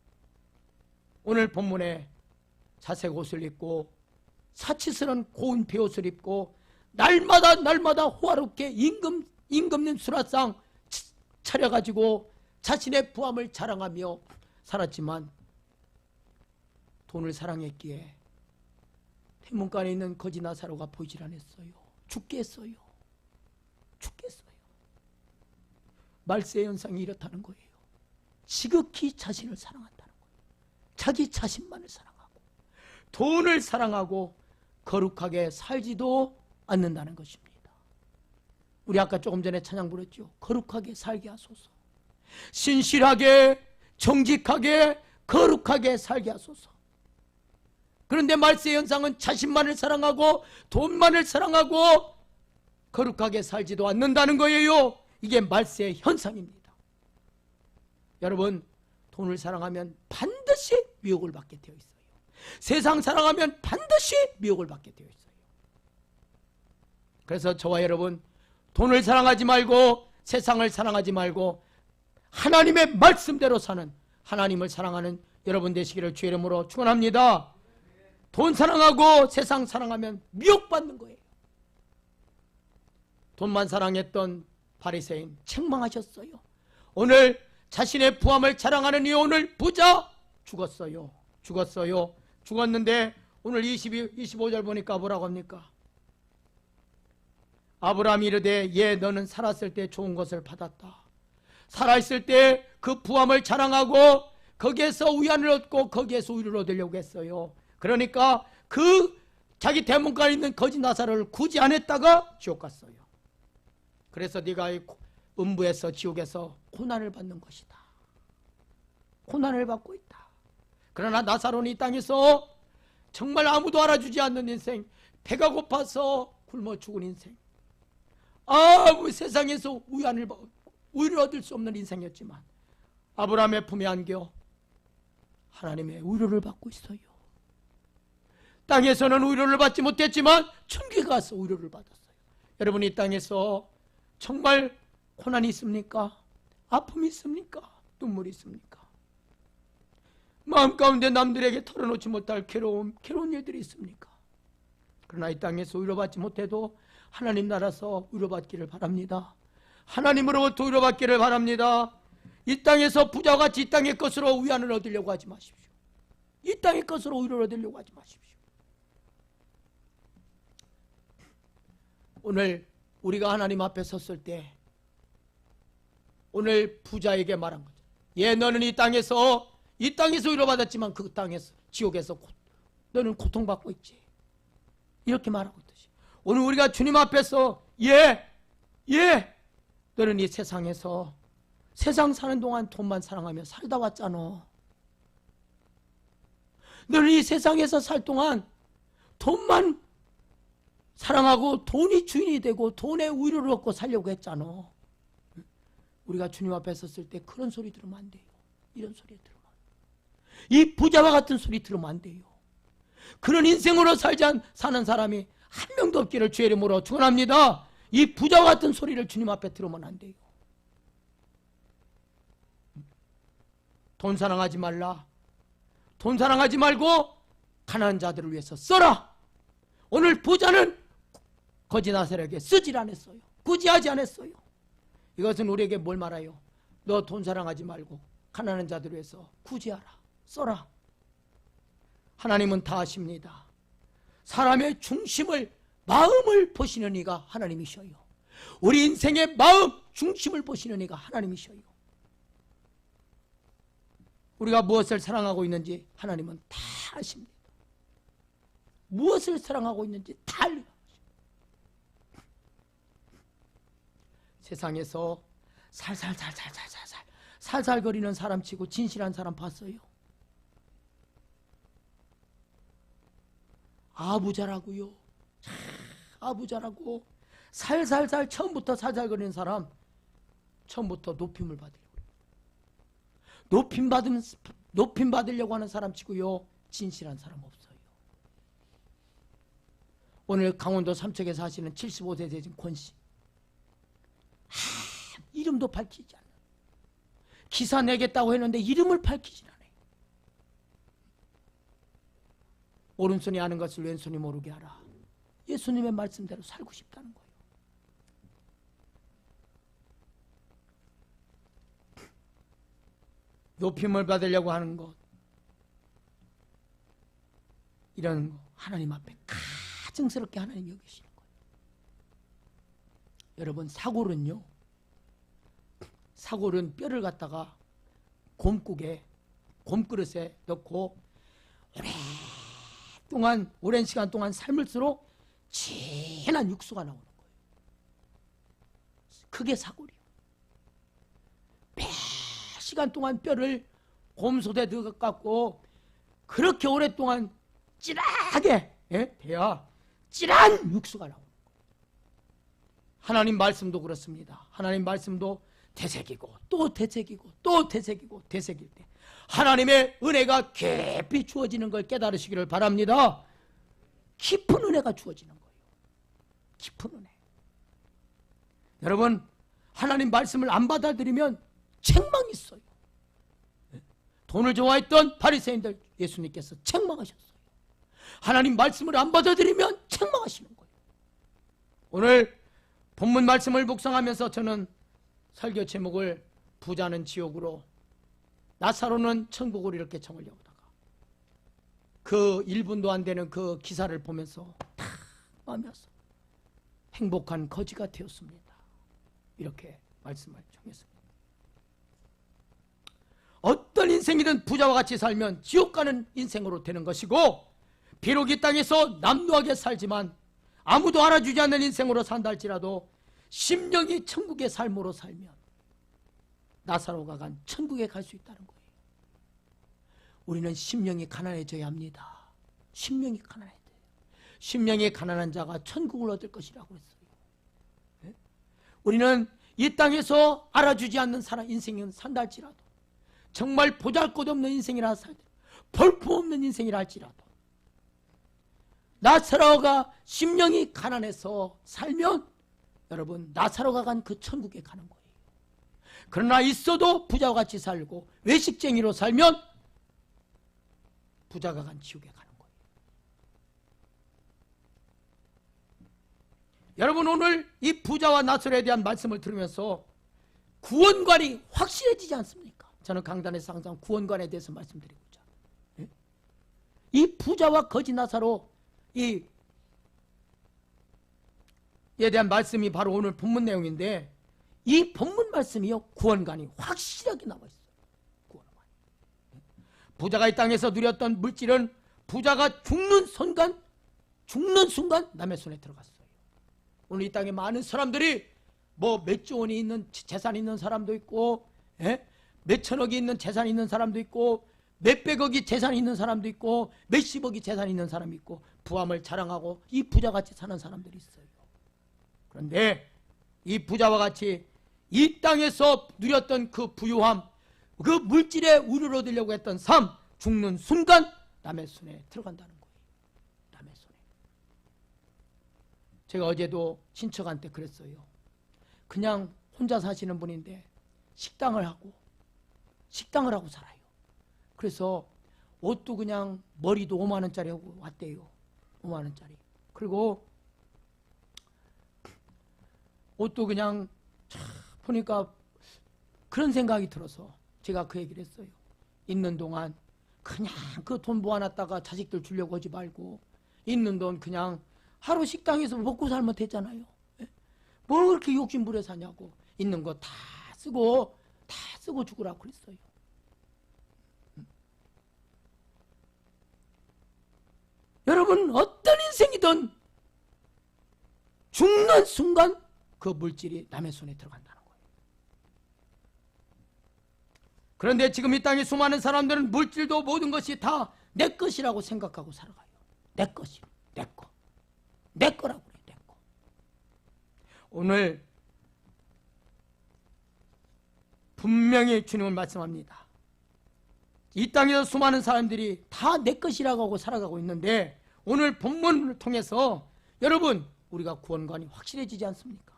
오늘 본문에 자색 옷을 입고 사치스러운 고운 베옷을 입고 날마다 호화롭게 임금님 수라상 차려가지고 자신의 부함을 자랑하며 살았지만, 돈을 사랑했기에天문간에 있는 거지 나사로가 보이질 않았어요. 죽겠어요. 말세 현상이 이렇다는 거예요. 지극히 자신을 사랑한다는 거예요. 자기 자신만을 사랑하고 돈을 사랑하고 거룩하게 살지도 않는다는 것입니다. 우리 아까 조금 전에 찬양 부르었죠. 거룩하게 살게 하소서. 신실하게, 정직하게, 거룩하게 살게 하소서. 그런데 말세 현상은 자신만을 사랑하고 돈만을 사랑하고 거룩하게 살지도 않는다는 거예요. 이게 말세 현상입니다. 여러분, 돈을 사랑하면 반드시 미혹을 받게 되어 있어요. 세상 사랑하면 반드시 미혹을 받게 되어 있어요. 그래서 저와 여러분, 돈을 사랑하지 말고 세상을 사랑하지 말고 하나님의 말씀대로 사는, 하나님을 사랑하는 여러분 되시기를 주의 이름으로 축원합니다. 돈 사랑하고 세상 사랑하면 미혹받는 거예요. 돈만 사랑했던 바리새인 책망하셨어요. 오늘 자신의 부함을 자랑하는 이 오늘 부자 죽었어요. 죽었는데 오늘 25절 보니까 뭐라고 합니까? 아브라함이 이르되 예, 너는 살았을 때 좋은 것을 받았다. 살아있을 때 그 부함을 자랑하고 거기에서 위안을 얻고 거기에서 우위를 얻으려고 했어요. 그러니까 그 자기 대문간에 있는 거지 나사로를 굳이 안 했다가 지옥 갔어요. 그래서 네가 음부에서 지옥에서 고난을 받는 것이다. 고난을 받고 있다. 그러나 나사로는 이 땅에서 정말 아무도 알아주지 않는 인생, 배가 고파서 굶어 죽은 인생, 세상에서 우위를 얻을 수 없는 인생이었지만 아브라함의 품에 안겨 하나님의 위로를 받고 있어요. 땅에서는 위로를 받지 못했지만 천국에 가서 위로를 받았어요. 여러분, 이 땅에서 정말 고난이 있습니까? 아픔이 있습니까? 눈물이 있습니까? 마음 가운데 남들에게 털어놓지 못할 괴로운 일들이 있습니까? 그러나 이 땅에서 위로받지 못해도 하나님 나라에서 위로받기를 바랍니다. 하나님으로부터 위로받기를 바랍니다. 이 땅에서 부자같이 이 땅의 것으로 위안을 얻으려고 하지 마십시오. 이 땅의 것으로 위로를 얻으려고 하지 마십시오. 오늘 우리가 하나님 앞에 섰을 때 오늘 부자에게 말한 거죠. 예, 너는 이 땅에서 위로받았지만 그 땅에서, 지옥에서 너는 고통받고 있지. 이렇게 말하고 있듯이 오늘 우리가 주님 앞에서 너는 이 세상에서 세상 사는 동안 돈만 사랑하며 살다 왔잖아. 너는 이 세상에서 살 동안 돈만 사랑하고 돈이 주인이 되고 돈의 위로를 얻고 살려고 했잖아. 우리가 주님 앞에 섰을 때 그런 소리 들으면 안 돼요. 이런 소리 들으면 안 돼요. 이 부자와 같은 소리 들으면 안 돼요. 그런 인생으로 사는 사람이 한 명도 없기를 주의 이름으로 축원합니다. 이 부자와 같은 소리를 주님 앞에 들으면 안 돼요. 돈 사랑하지 말라. 돈 사랑하지 말고 가난한 자들을 위해서 써라. 오늘 부자는 거지 나사로에게 쓰질 않았어요. 굳이 하지 않았어요. 이것은 우리에게 뭘 말해요? 너 돈 사랑하지 말고 가난한 자들을 위해서 굳이 하라. 써라. 하나님은 다 아십니다. 사람의 중심을, 마음을 보시는 이가 하나님이셔요. 우리 인생의 마음 중심을 보시는 이가 하나님이셔요. 우리가 무엇을 사랑하고 있는지 하나님은 다 아십니다. 무엇을 사랑하고 있는지 다 알고 계십니다. 세상에서 살살거리는 사람 치고 진실한 사람 봤어요? 아부자라고요. 아부자라고. 살살살 처음부터 살살거리는 사람 처음부터 높임을 받으려고. 높임 받으려고 하는 사람 치고요. 진실한 사람 없어요. 오늘 강원도 삼척에 사시는 75세 되신 권씨. 이름도 밝히지 않아. 기사 내겠다고 했는데 이름을 밝히지 않아요. 오른손이 아는 것을 왼손이 모르게 하라. 예수님의 말씀대로 살고 싶다는 거예요. 높임을 받으려고 하는 것, 이런 거 하나님 앞에 가증스럽게 하나님 여기시는 거예요. 여러분, 사골은요, 사골은 뼈를 갖다가 곰그릇에 넣고 오랜 시간 동안 삶을수록 진한 육수가 나오는 거예요. 그게 사골이요. 몇 시간 동안 뼈를 곰솥에 넣어갖고 그렇게 오랫동안 찐하게 돼야 찐한 육수가 나오는 거예요. 하나님 말씀도 그렇습니다. 하나님 말씀도 되새기고 또 되새기고 또 되새기고 되새길 때 하나님의 은혜가 깊이 주어지는 걸 깨달으시기를 바랍니다. 깊은 은혜가 주어지는 거예요. 깊은 은혜. 여러분, 하나님 말씀을 안 받아들이면 책망이 있어요. 돈을 좋아했던 바리새인들 예수님께서 책망하셨어요. 하나님 말씀을 안 받아들이면 책망하시는 거예요. 오늘 본문 말씀을 묵상하면서 저는 설교 제목을 부자는 지옥으로, 나사로는 천국으로 이렇게 정하려다가 그 1분도 안 되는 그 기사를 보면서 다 마음이 왔어. 행복한 거지가 되었습니다. 이렇게 말씀을 정했습니다. 어떤 인생이든 부자와 같이 살면 지옥 가는 인생으로 되는 것이고, 비록 이 땅에서 남루하게 살지만 아무도 알아주지 않는 인생으로 산다 할지라도 심령이 천국의 삶으로 살면 나사로가 간 천국에 갈 수 있다는 거예요. 우리는 심령이 가난해져야 합니다. 심령이 가난해져야 돼요. 심령이 가난한 자가 천국을 얻을 것이라고 했어요. 네? 우리는 이 땅에서 알아주지 않는 인생은 산다 할지라도, 정말 보잘것없는 인생이라 살때, 볼품없는 인생이라 할지라도 나사로가 심령이 가난해서 살면 여러분, 나사로가 간 그 천국에 가는 거예요. 그러나 있어도 부자와 같이 살고 외식쟁이로 살면 부자가 간 지옥에 가는 거예요. 여러분, 오늘 이 부자와 나사로에 대한 말씀을 들으면서 구원관이 확실해지지 않습니까? 저는 강단에서 항상 구원관에 대해서 말씀드리고자, 이 부자와 거지 나사로 이에 대한 말씀이 바로 오늘 본문 내용인데, 이 본문 말씀이요, 구원관이 확실하게 나와 있어요. 구원관이. 부자가 이 땅에서 누렸던 물질은 부자가 죽는 순간 남의 손에 들어갔어요. 오늘 이 땅에 많은 사람들이 뭐 몇조 원이 있는 재산이 있는 사람도 있고, 몇천억이 있는 재산이 있는 사람도 있고, 몇백억이 재산이 있는 사람도 있고, 몇십억이 재산이 있는 사람이 있고, 부함을 자랑하고 이 부자같이 사는 사람들이 있어요. 그런데 이 부자와 같이 이 땅에서 누렸던 그 부유함, 그 물질의 우유를 얻으려고 했던 삶, 죽는 순간 남의 손에 들어간다는 거예요. 남의 손에. 제가 어제도 친척한테 그랬어요. 그냥 혼자 사시는 분인데 식당을 하고 살아요. 그래서 옷도 그냥 머리도 5만 원짜리 하고 왔대요. 5만 원짜리. 그리고 옷도 그냥 보니까 그런 생각이 들어서 제가 그 얘기를 했어요. 있는 동안 그냥 그 돈 모아놨다가 자식들 주려고 하지 말고 있는 돈 그냥 하루 식당에서 먹고 살면 되잖아요. 뭐 그렇게 욕심 부려 사냐고. 있는 거 다 쓰고 죽으라고 그랬어요. 여러분, 어떤 인생이든 죽는 순간 그 물질이 남의 손에 들어간다는 거예요. 그런데 지금 이 땅에 수많은 사람들은 물질도 모든 것이 다 내 것이라고 생각하고 살아가요. 내 것이, 내 거. 내 거라고 그래요, 내 거. 오늘 분명히 주님은 말씀합니다. 이 땅에서 수많은 사람들이 다 내 것이라고 하고 살아가고 있는데 오늘 본문을 통해서 여러분, 우리가 구원관이 확실해지지 않습니까?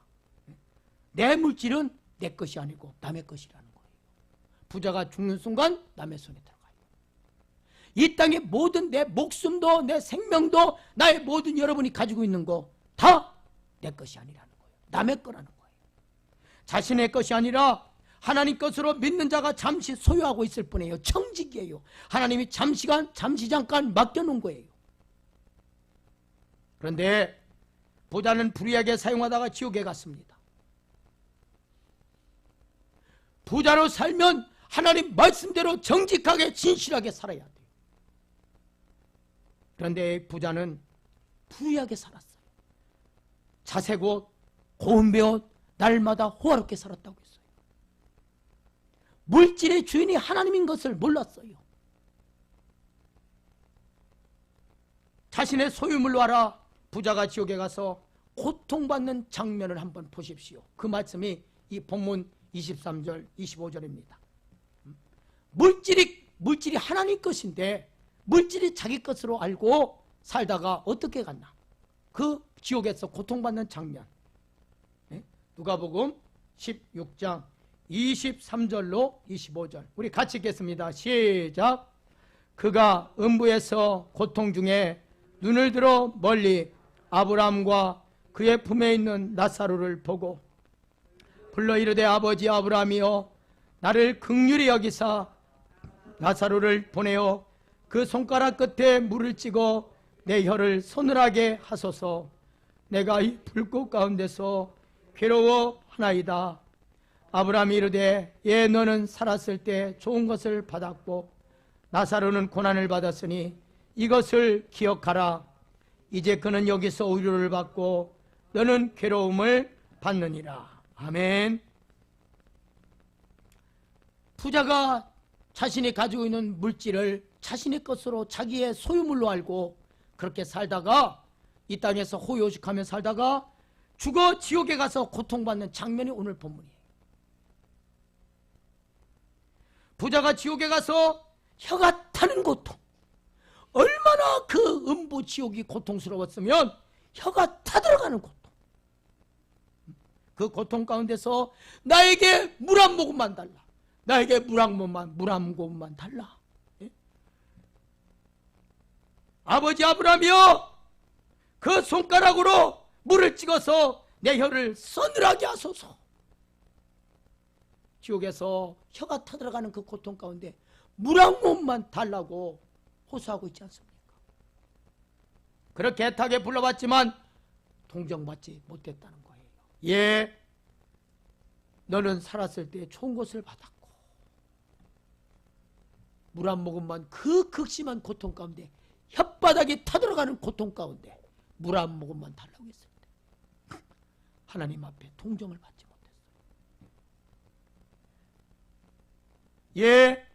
내 물질은 내 것이 아니고 남의 것이라는 거예요. 부자가 죽는 순간 남의 손에 들어가요. 이 땅의 모든 내 목숨도 내 생명도 나의 모든 여러분이 가지고 있는 거 다 내 것이 아니라는 거예요. 남의 거라는 거예요. 자신의 것이 아니라 하나님 것으로 믿는 자가 잠시 소유하고 있을 뿐이에요. 청직이에요. 하나님이 잠시 잠깐 맡겨놓은 거예요. 그런데 부자는 불의하게 사용하다가 지옥에 갔습니다. 부자로 살면 하나님 말씀대로 정직하게 진실하게 살아야 돼요. 그런데 부자는 불의하게 살았어요. 자색 옷, 고운 배옷, 날마다 호화롭게 살았다고 했어요. 물질의 주인이 하나님인 것을 몰랐어요. 자신의 소유물로 알아 부자가 지옥에 가서 고통받는 장면을 한번 보십시오. 그 말씀이 이 본문 23절, 25절입니다. 물질이 하나님 것인데 물질이 자기 것으로 알고 살다가 어떻게 갔나? 그 지옥에서 고통받는 장면. 누가복음 16장 23절로 25절. 우리 같이 읽겠습니다. 시작. 그가 음부에서 고통 중에 눈을 들어 멀리 아브라함과 그의 품에 있는 나사로를 보고 불러 이르되 아버지 아브라함이여 나를 긍휼히 여기사 나사로를 보내어 그 손가락 끝에 물을 찍어 내 혀를 서늘하게 하소서. 내가 이 불꽃 가운데서 괴로워하나이다. 아브라함이 이르되 예 너는 살았을 때 좋은 것을 받았고 나사로는 고난을 받았으니 이것을 기억하라. 이제 그는 여기서 위로를 받고 너는 괴로움을 받느니라. 아멘. 부자가 자신이 가지고 있는 물질을 자신의 것으로 자기의 소유물로 알고 그렇게 살다가 이 땅에서 호요식하며 살다가 죽어 지옥에 가서 고통받는 장면이 오늘 본문이에요. 부자가 지옥에 가서 혀가 타는 고통, 얼마나 그 음부 지옥이 고통스러웠으면 혀가 타들어가는 고통, 그 고통 가운데서 나에게 물 한 모금만 달라, 나에게 물 한 모금만 달라. 예? 아버지 아브라함이여 그 손가락으로 물을 찍어서 내 혀를 서늘하게 하소서. 지옥에서 혀가 타들어가는 그 고통 가운데 물 한 모금만 달라고 호소하고 있지 않습니까? 그렇게 애타게 불러봤지만 동정받지 못했다는 거예요. 예, 너는 살았을 때 좋은 것을 받았고 물 한 모금만 그 극심한 고통 가운데 혓바닥이 타들어가는 고통 가운데 물 한 모금만 달라고 했을 때 하나님 앞에 동정을 받지 못했어요. 예,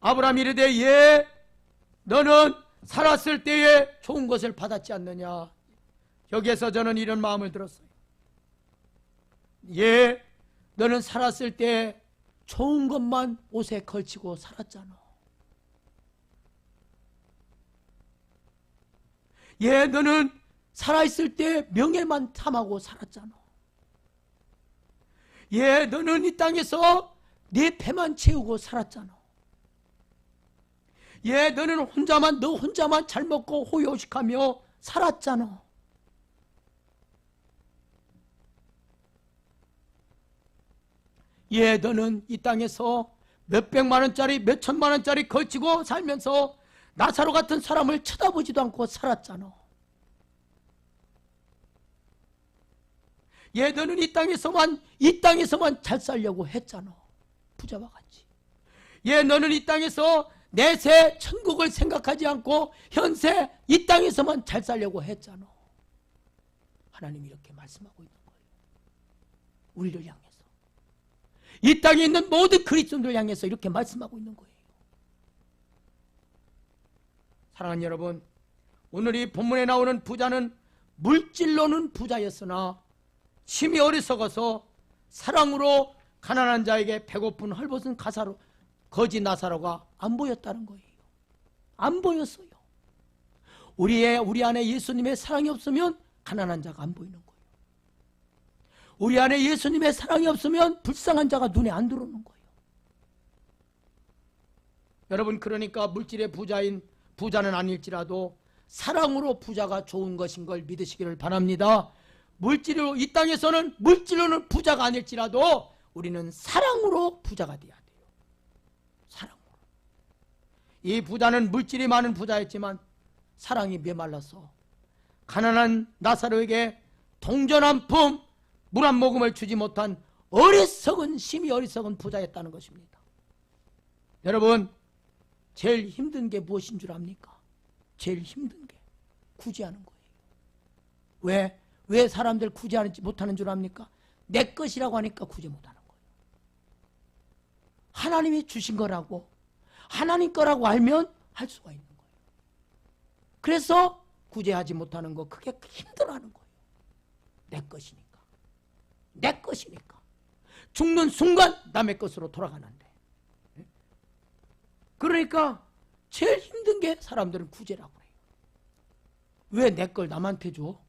아브라함이 이르되 예 너는 살았을 때에 좋은 것을 받았지 않느냐. 여기에서 저는 이런 마음을 들었어요. 예, 너는 살았을 때 좋은 것만 옷에 걸치고 살았잖아. 예, 너는 살아있을 때 명예만 탐하고 살았잖아. 예, 너는 이 땅에서 네 배만 채우고 살았잖아. 예, 너는 너 혼자만 잘 먹고 호요식하며 살았잖아. 예, 너는 이 땅에서 몇백만 원짜리, 몇천만 원짜리 걸치고 살면서 나사로 같은 사람을 쳐다보지도 않고 살았잖아. 너는 이 땅에서만 잘 살려고 했잖아. 부자와 같이. 너는 이 땅에서 내세 천국을 생각하지 않고 현세 이 땅에서만 잘 살려고 했잖아. 하나님이 이렇게 말씀하고 있는 거예요. 우리를 향해서, 이 땅에 있는 모든 그리스도인들 향해서 이렇게 말씀하고 있는 거예요. 사랑하는 여러분, 오늘 이 본문에 나오는 부자는 물질로는 부자였으나 심히 어리석어서 사랑으로 가난한 자에게 배고픈 헐벗은 거지 나사로가 안 보였다는 거예요. 안 보였어요. 우리 안에 예수님의 사랑이 없으면 가난한 자가 안 보이는 거예요. 우리 안에 예수님의 사랑이 없으면 불쌍한 자가 눈에 안 들어오는 거예요. 여러분, 그러니까 물질의 부자는 아닐지라도 사랑으로 부자가 좋은 것인 걸 믿으시기를 바랍니다. 이 땅에서는 물질로는 부자가 아닐지라도 우리는 사랑으로 부자가 돼야 돼요. 사랑으로. 이 부자는 물질이 많은 부자였지만 사랑이 메말라서 가난한 나사로에게 동전 한 품, 물 한 모금을 주지 못한 심히 어리석은 부자였다는 것입니다. 여러분, 제일 힘든 게 무엇인 줄 압니까? 제일 힘든 게 구제하는 거예요. 왜 사람들 구제하지 못하는 줄 압니까? 내 것이라고 하니까 구제 못하는 거예요. 하나님이 주신 거라고, 하나님 거라고 알면 할 수가 있는 거예요. 그래서 구제하지 못하는 거, 그게 힘들어하는 거예요. 내 것이니까. 내 것이니까. 죽는 순간 남의 것으로 돌아가는데. 그러니까 제일 힘든 게 사람들은 구제라고 해요. 왜 내 걸 남한테 줘?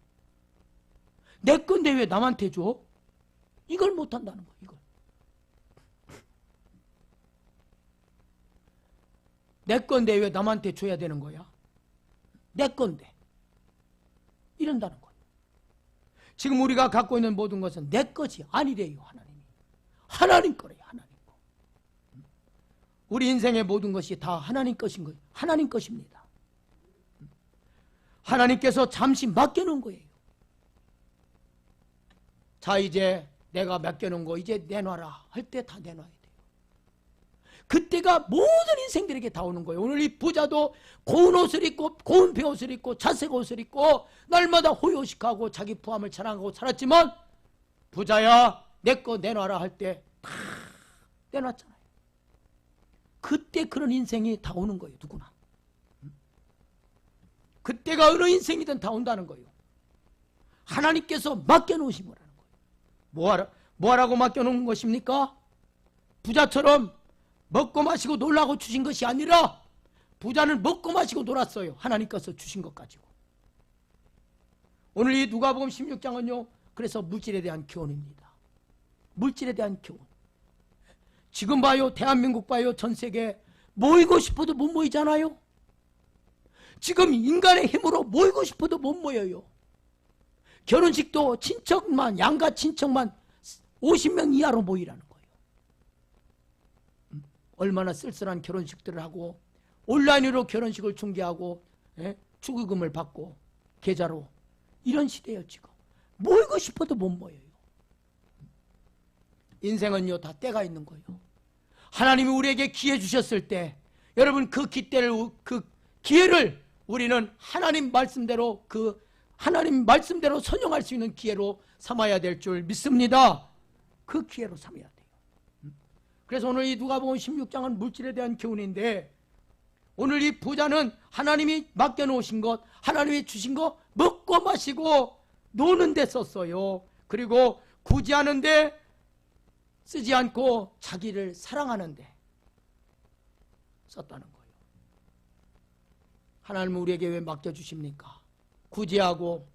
내 건데 왜 남한테 줘? 이걸 못한다는 거예요. 이걸. 내 건데 왜 남한테 줘야 되는 거야? 내 건데. 이런다는 거예요. 지금 우리가 갖고 있는 모든 것은 내 것이 아니래요. 하나님이. 하나님 거래요. 하나님 거. 우리 인생의 모든 것이 다 하나님 것인 거예요. 하나님 것입니다. 하나님께서 잠시 맡겨놓은 거예요. 자, 이제 내가 맡겨놓은 거 이제 내놔라 할 때 다 내놔야 돼요. 그때가 모든 인생들에게 다 오는 거예요. 오늘 이 부자도 고운 옷을 입고 고운 베옷을 입고 자색 옷을 입고 날마다 호요식하고 자기 부함을 자랑하고 살았지만, 부자야 내 거 내놔라 할 때 다 내놨잖아요. 그때 그런 인생이 다 오는 거예요. 누구나. 그때가 어느 인생이든 다 온다는 거예요. 하나님께서 맡겨놓으신 거라는 거예요. 뭐하라고 맡겨놓은 것입니까? 부자처럼 먹고 마시고 놀라고 주신 것이 아니라, 부자는 먹고 마시고 놀았어요. 하나님께서 주신 것 가지고. 오늘 이 누가복음 16장은요 그래서 물질에 대한 교훈입니다. 물질에 대한 교훈. 지금 봐요, 대한민국 봐요, 전 세계 모이고 싶어도 못 모이잖아요. 지금 인간의 힘으로 모이고 싶어도 못 모여요. 결혼식도 친척만, 양가 친척만 50명 이하로 모이라는 거예요. 얼마나 쓸쓸한 결혼식들을 하고 온라인으로 결혼식을 중계하고 축의금을 받고 계좌로, 이런 시대예요. 지금 모이고 싶어도 못 모여요. 인생은요 다 때가 있는 거예요. 하나님이 우리에게 기회 주셨을 때, 여러분 그 기회를 우리는 하나님 말씀대로 선용할 수 있는 기회로 삼아야 될 줄 믿습니다. 그 기회로 삼아야 돼요. 그래서 오늘 이 누가복음 16장은 물질에 대한 교훈인데, 오늘 이 부자는 하나님이 맡겨놓으신 것, 하나님이 주신 거 먹고 마시고 노는 데 썼어요. 그리고 구제하는데 쓰지 않고 자기를 사랑하는 데 썼다는 거예요. 하나님은 우리에게 왜 맡겨주십니까? 구제하고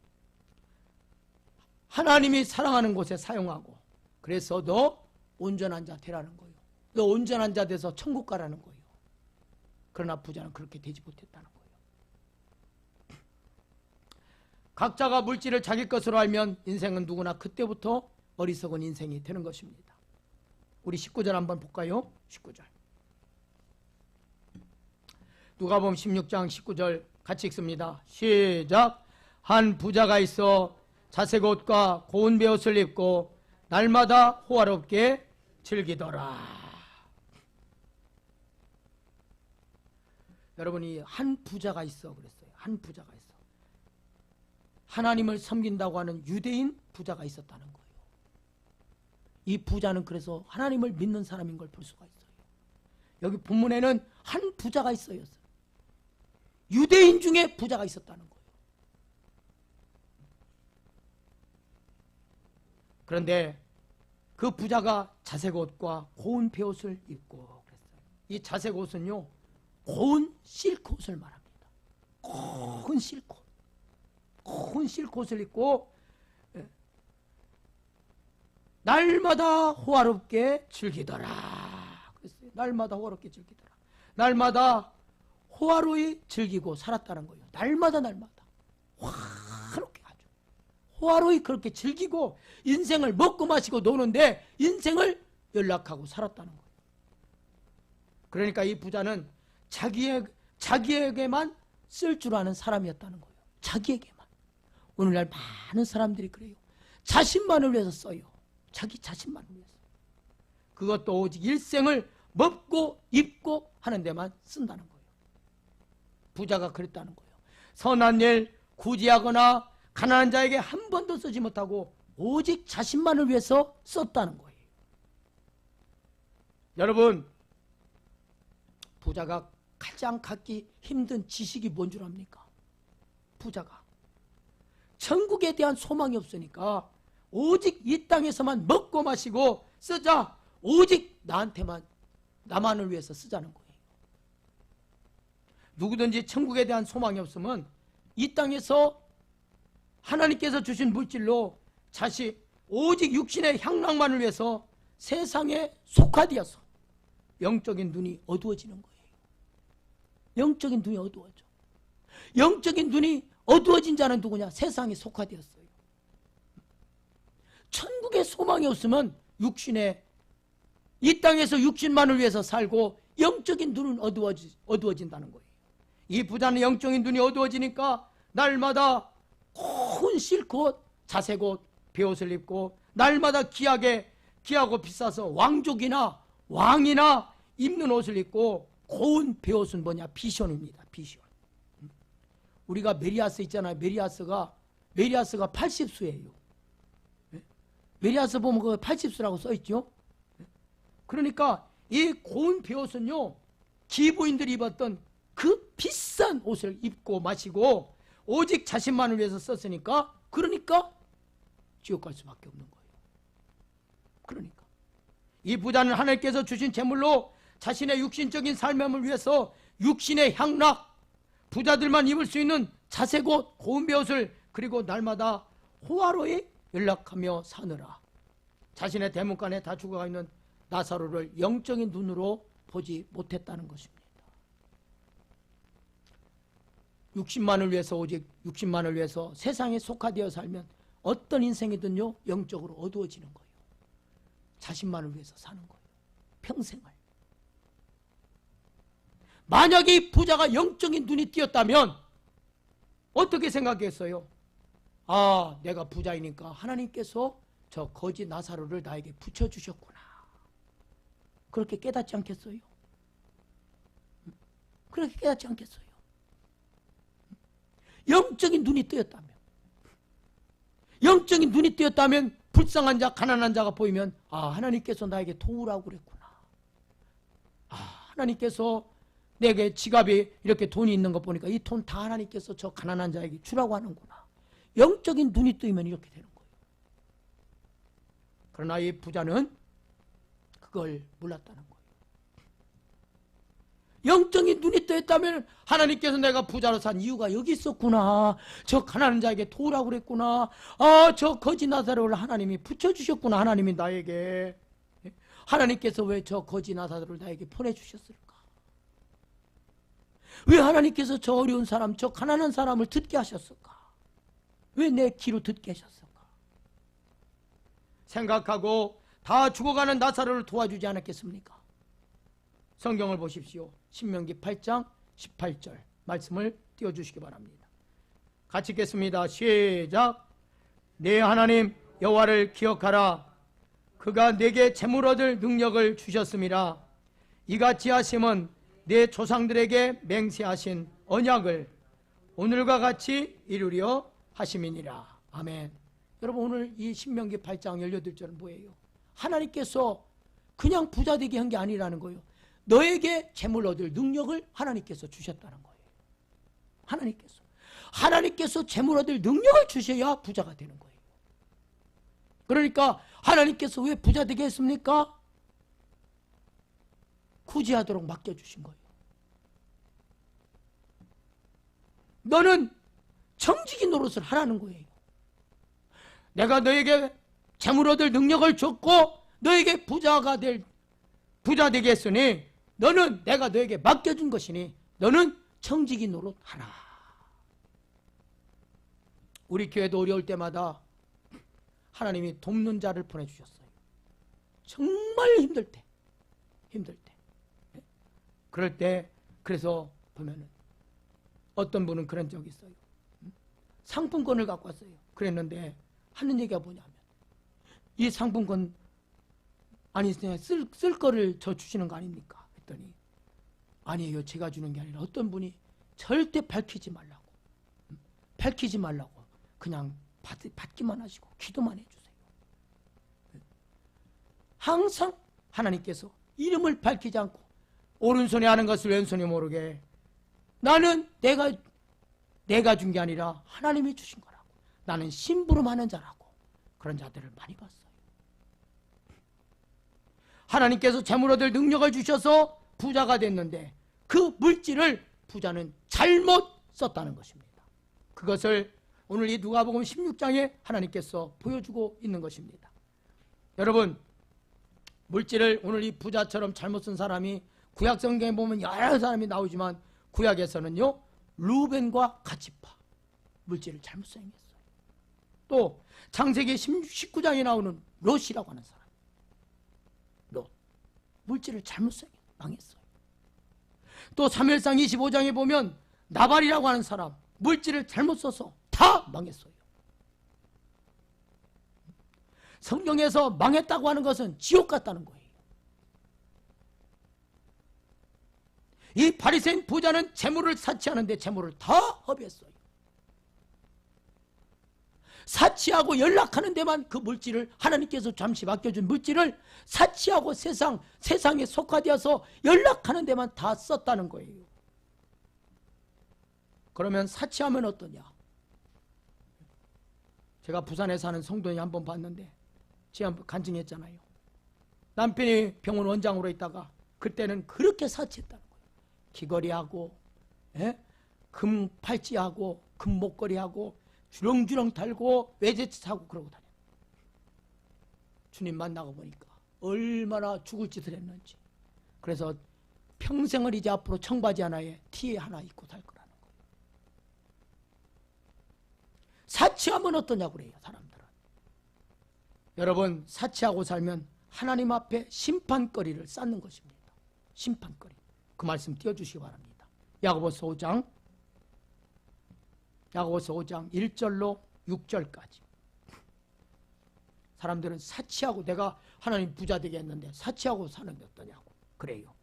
하나님이 사랑하는 곳에 사용하고, 그래서 너 온전한 자 되라는 거예요. 너 온전한 자 돼서 천국 가라는 거예요. 그러나 부자는 그렇게 되지 못했다는 거예요. 각자가 물질을 자기 것으로 알면 인생은 누구나 그때부터 어리석은 인생이 되는 것입니다. 우리 19절 한번 볼까요? 19절. 누가복음 16장 19절 같이 읽습니다. 시작. 한 부자가 있어 자색 옷과 고운 베옷을 입고 날마다 호화롭게 즐기더라. 여러분이 한 부자가 있어 그랬어요. 한 부자가 있어. 하나님을 섬긴다고 하는 유대인 부자가 있었다는 거예요. 이 부자는 그래서 하나님을 믿는 사람인 걸 볼 수가 있어요. 여기 본문에는 한 부자가 있어요. 유대인 중에 부자가 있었다는 거예요. 그런데 그 부자가 자색 옷과 고운 베옷을 입고 그랬어요. 이 자색 옷은요, 고운 실크 옷을 말합니다. 고운 실크 옷. 고운 실크 옷을 입고 날마다 호화롭게 즐기더라. 그랬어요. 날마다 호화롭게 즐기더라. 날마다 호화로이 즐기고 살았다는 거예요. 날마다 호화롭게 아주 호화로이 그렇게 즐기고 인생을 먹고 마시고 노는데 인생을 연락하고 살았다는 거예요. 그러니까 이 부자는 자기에게만 쓸 줄 아는 사람이었다는 거예요. 자기에게만. 오늘날 많은 사람들이 그래요. 자신만을 위해서 써요. 자기 자신만을 위해서. 그것도 오직 일생을 먹고 입고 하는 데만 쓴다는 거예요. 부자가 그랬다는 거예요. 선한 일 구제하거나 가난한 자에게 한 번도 쓰지 못하고 오직 자신만을 위해서 썼다는 거예요. 여러분, 부자가 가장 갖기 힘든 지식이 뭔 줄 압니까? 부자가 천국에 대한 소망이 없으니까 오직 이 땅에서만 먹고 마시고 쓰자. 오직 나만을 위해서 쓰자는 거예요. 누구든지 천국에 대한 소망이 없으면 이 땅에서 하나님께서 주신 물질로 오직 육신의 향락만을 위해서 세상에 속화되어서 영적인 눈이 어두워지는 거예요. 영적인 눈이 어두워져. 영적인 눈이 어두워진 자는 누구냐? 세상에 속화되었어요. 천국에 소망이 없으면 이 땅에서 육신만을 위해서 살고 영적인 눈은 어두워진다는 거예요. 이 부자는 영적인 눈이 어두워지니까 날마다 고운 실크옷, 자색옷, 베옷을 입고 날마다 귀하고 비싸서 왕이나 입는 옷을 입고 고운 베옷은 뭐냐? 비션입니다. 비션. 우리가 메리아스 있잖아요. 메리아스가 80수예요. 메리아스 보면 그 80수라고 써있죠. 그러니까 이 고운 베옷은요, 기부인들이 입었던 그 비싼 옷을 입고 마시고 오직 자신만을 위해서 썼으니까, 그러니까 지옥 갈 수밖에 없는 거예요. 그러니까 이 부자는 하나님께서 주신 재물로 자신의 육신적인 삶을 위해서 육신의 향락, 부자들만 입을 수 있는 자색옷, 고운 베옷을 그리고 날마다 호화로이 연락하며 사느라 자신의 대문간에 다 죽어가 있는 나사로를 영적인 눈으로 보지 못했다는 것입니다. 오직 육신만을 위해서 세상에 속화되어 살면 어떤 인생이든요 영적으로 어두워지는 거예요. 자신만을 위해서 사는 거예요. 평생을. 만약에 이 부자가 영적인 눈이 띄었다면 어떻게 생각했어요? 아, 내가 부자이니까 하나님께서 저 거지 나사로를 나에게 붙여주셨구나. 그렇게 깨닫지 않겠어요? 그렇게 깨닫지 않겠어요? 영적인 눈이 뜨였다면 불쌍한 자, 가난한 자가 보이면 아, 하나님께서 나에게 도우라고 그랬구나. 아, 하나님께서 내게 지갑에 이렇게 돈이 있는 거 보니까 이 돈 다 하나님께서 저 가난한 자에게 주라고 하는구나. 영적인 눈이 뜨이면 이렇게 되는 거예요. 그러나 이 부자는 그걸 몰랐다는 거예요. 영적인 눈이 뜨였다면 하나님께서 내가 부자로 산 이유가 여기 있었구나. 저 가난한 자에게 도우라고 그랬구나. 아, 저 거지 나사로를 하나님이 붙여주셨구나. 하나님이 나에게. 하나님께서 왜 저 거지 나사로를 나에게 보내주셨을까? 왜 하나님께서 저 어려운 사람, 저 가난한 사람을 듣게 하셨을까? 왜 내 귀로 듣게 하셨을까? 생각하고 다 죽어가는 나사로를 도와주지 않았겠습니까? 성경을 보십시오. 신명기 8장 18절 말씀을 띄워주시기 바랍니다. 같이 읽겠습니다. 시작. 내 하나님 여호와를 기억하라. 그가 내게 재물 얻을 능력을 주셨음이라. 이같이 하심은 내 조상들에게 맹세하신 언약을 오늘과 같이 이루려 하심이니라. 아멘. 여러분, 오늘 이 신명기 8장 18절은 뭐예요? 하나님께서 그냥 부자 되게 한 게 아니라는 거예요. 너에게 재물 얻을 능력을 하나님께서 주셨다는 거예요. 하나님께서 재물 얻을 능력을 주셔야 부자가 되는 거예요. 그러니까 하나님께서 왜 부자 되게 했습니까? 구제하도록 맡겨주신 거예요. 너는 정직인 노릇을 하라는 거예요. 내가 너에게 재물 얻을 능력을 줬고 너에게 부자 되게 했으니 너는 내가 너에게 맡겨준 것이니 너는 정직인 노릇 하라. 우리 교회도 어려울 때마다 하나님이 돕는 자를 보내주셨어요. 정말 힘들 때. 그럴 때 그래서 보면은 어떤 분은 그런 적이 있어요. 상품권을 갖고 왔어요. 그랬는데 하는 얘기가 뭐냐면 이 상품권 아니 쓸 거를 저 주시는 거 아닙니까? 했더니 아니에요. 제가 주는 게 아니라 어떤 분이 절대 밝히지 말라고 그냥 받기만 하시고 기도만 해주세요. 항상 하나님께서 이름을 밝히지 않고 오른손이 하는 것을 왼손이 모르게 나는 내가 준 게 아니라 하나님이 주신 거라고. 나는 심부름하는 자라고. 그런 자들을 많이 봤어요. 하나님께서 재물 얻을 능력을 주셔서 부자가 됐는데 그 물질을 부자는 잘못 썼다는 것입니다. 그것을 오늘 이 누가복음 16장에 하나님께서 보여주고 있는 것입니다. 여러분, 물질을 오늘 이 부자처럼 잘못 쓴 사람이 구약 성경에 보면 여러 사람이 나오지만 구약에서는요, 루벤과 가치파 물질을 잘못 사용했어요. 또 창세기 19장에 나오는 롯이라고 하는 사람, 롯 물질을 잘못 사용해서 망했어요. 또 사무엘상 25장에 보면 나발이라고 하는 사람 물질을 잘못 써서 다 망했어요. 성경에서 망했다고 하는 것은 지옥 같다는 거예요. 이 바리새인 부자는 재물을 사치하는데 재물을 다 허비했어요. 사치하고 연락하는 데만 그 물질을 하나님께서 잠시 맡겨준 물질을 사치하고 세상에 속화되어서 연락하는 데만 다 썼다는 거예요. 그러면 사치하면 어떠냐? 제가 부산에 사는 성도님 한번 봤는데 제가 한번 간증했잖아요. 남편이 병원 원장으로 있다가 그때는 그렇게 사치했다는 거예요. 귀걸이하고 금 팔찌하고 금 목걸이하고 주렁주렁 달고 외제차 사고 그러고 다녀요. 주님 만나고 보니까 얼마나 죽을 짓을 했는지. 그래서 평생을 이제 앞으로 청바지 하나에 티 하나 입고 살 거라는 거예요. 사치하면 어떠냐고 그래요, 사람들은. 여러분, 사치하고 살면 하나님 앞에 심판거리를 쌓는 것입니다. 심판거리. 그 말씀 띄워주시기 바랍니다. 야고보서 5장 1절로 6절까지. 사람들은 사치하고 내가 하나님 부자 되게 했는데 사치하고 사는 게 어떠냐고 그래요.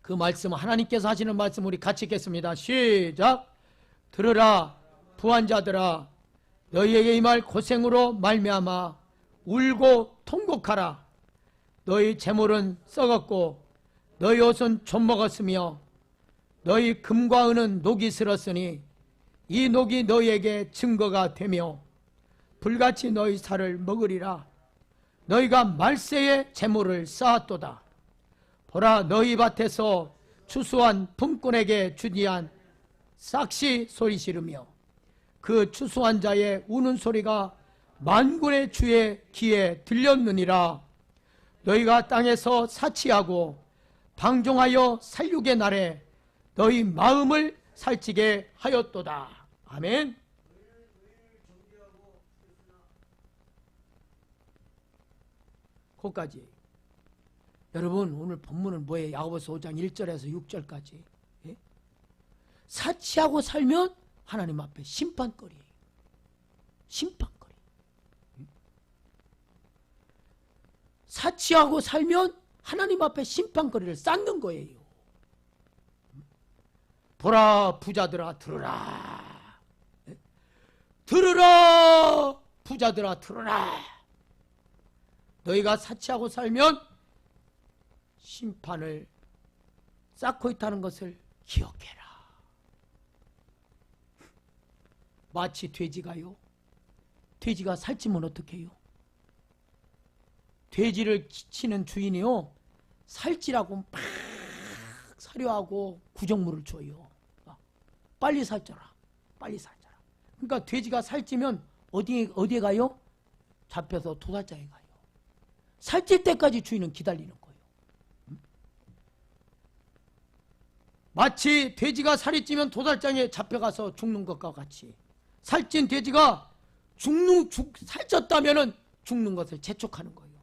그 말씀, 하나님께서 하시는 말씀 우리 같이 읽겠습니다. 시작. 들으라 부한자들아, 너희에게 임할 고생으로 말미암아 울고 통곡하라. 너희 재물은 썩었고 너희 옷은 좀먹었으며 너희 금과 은은 녹이 슬었으니 이 녹이 너희에게 증거가 되며 불같이 너희 살을 먹으리라. 너희가 말세에 재물을 쌓았도다. 보라, 너희 밭에서 추수한 품꾼에게 주니한 싹시 소리 지르며 그 추수한 자의 우는 소리가 만군의 주의 귀에 들렸느니라. 너희가 땅에서 사치하고 방종하여 살육의 날에 너희 마음을 살찌게 하였도다. 아멘. 거기까지. 여러분 오늘 본문은 뭐예요? 야고보서 5장 1절에서 6절까지. 예? 사치하고 살면 하나님 앞에 심판거리예요. 심판거리. 사치하고 살면 하나님 앞에 심판거리를 쌓는 거예요. 보라 부자들아 들으라. 예? 들으라 부자들아 들으라. 너희가 사치하고 살면 심판을 쌓고 있다는 것을 기억해라. 마치 돼지가요. 돼지가 살찌면 어떻게 해요? 돼지를 치는 주인이요. 살찌라고 막 사료하고 구정물을 줘요. 빨리 살쪄라. 빨리 살쪄라. 그러니까 돼지가 살찌면 어디에 가요? 잡혀서 도살장에 가요. 살찔 때까지 주인은 기다리는 거예요. 마치 돼지가 살이 찌면 도살장에 잡혀가서 죽는 것과 같이 살찐 돼지가 살쪘다면 죽는 것을 재촉하는 거예요.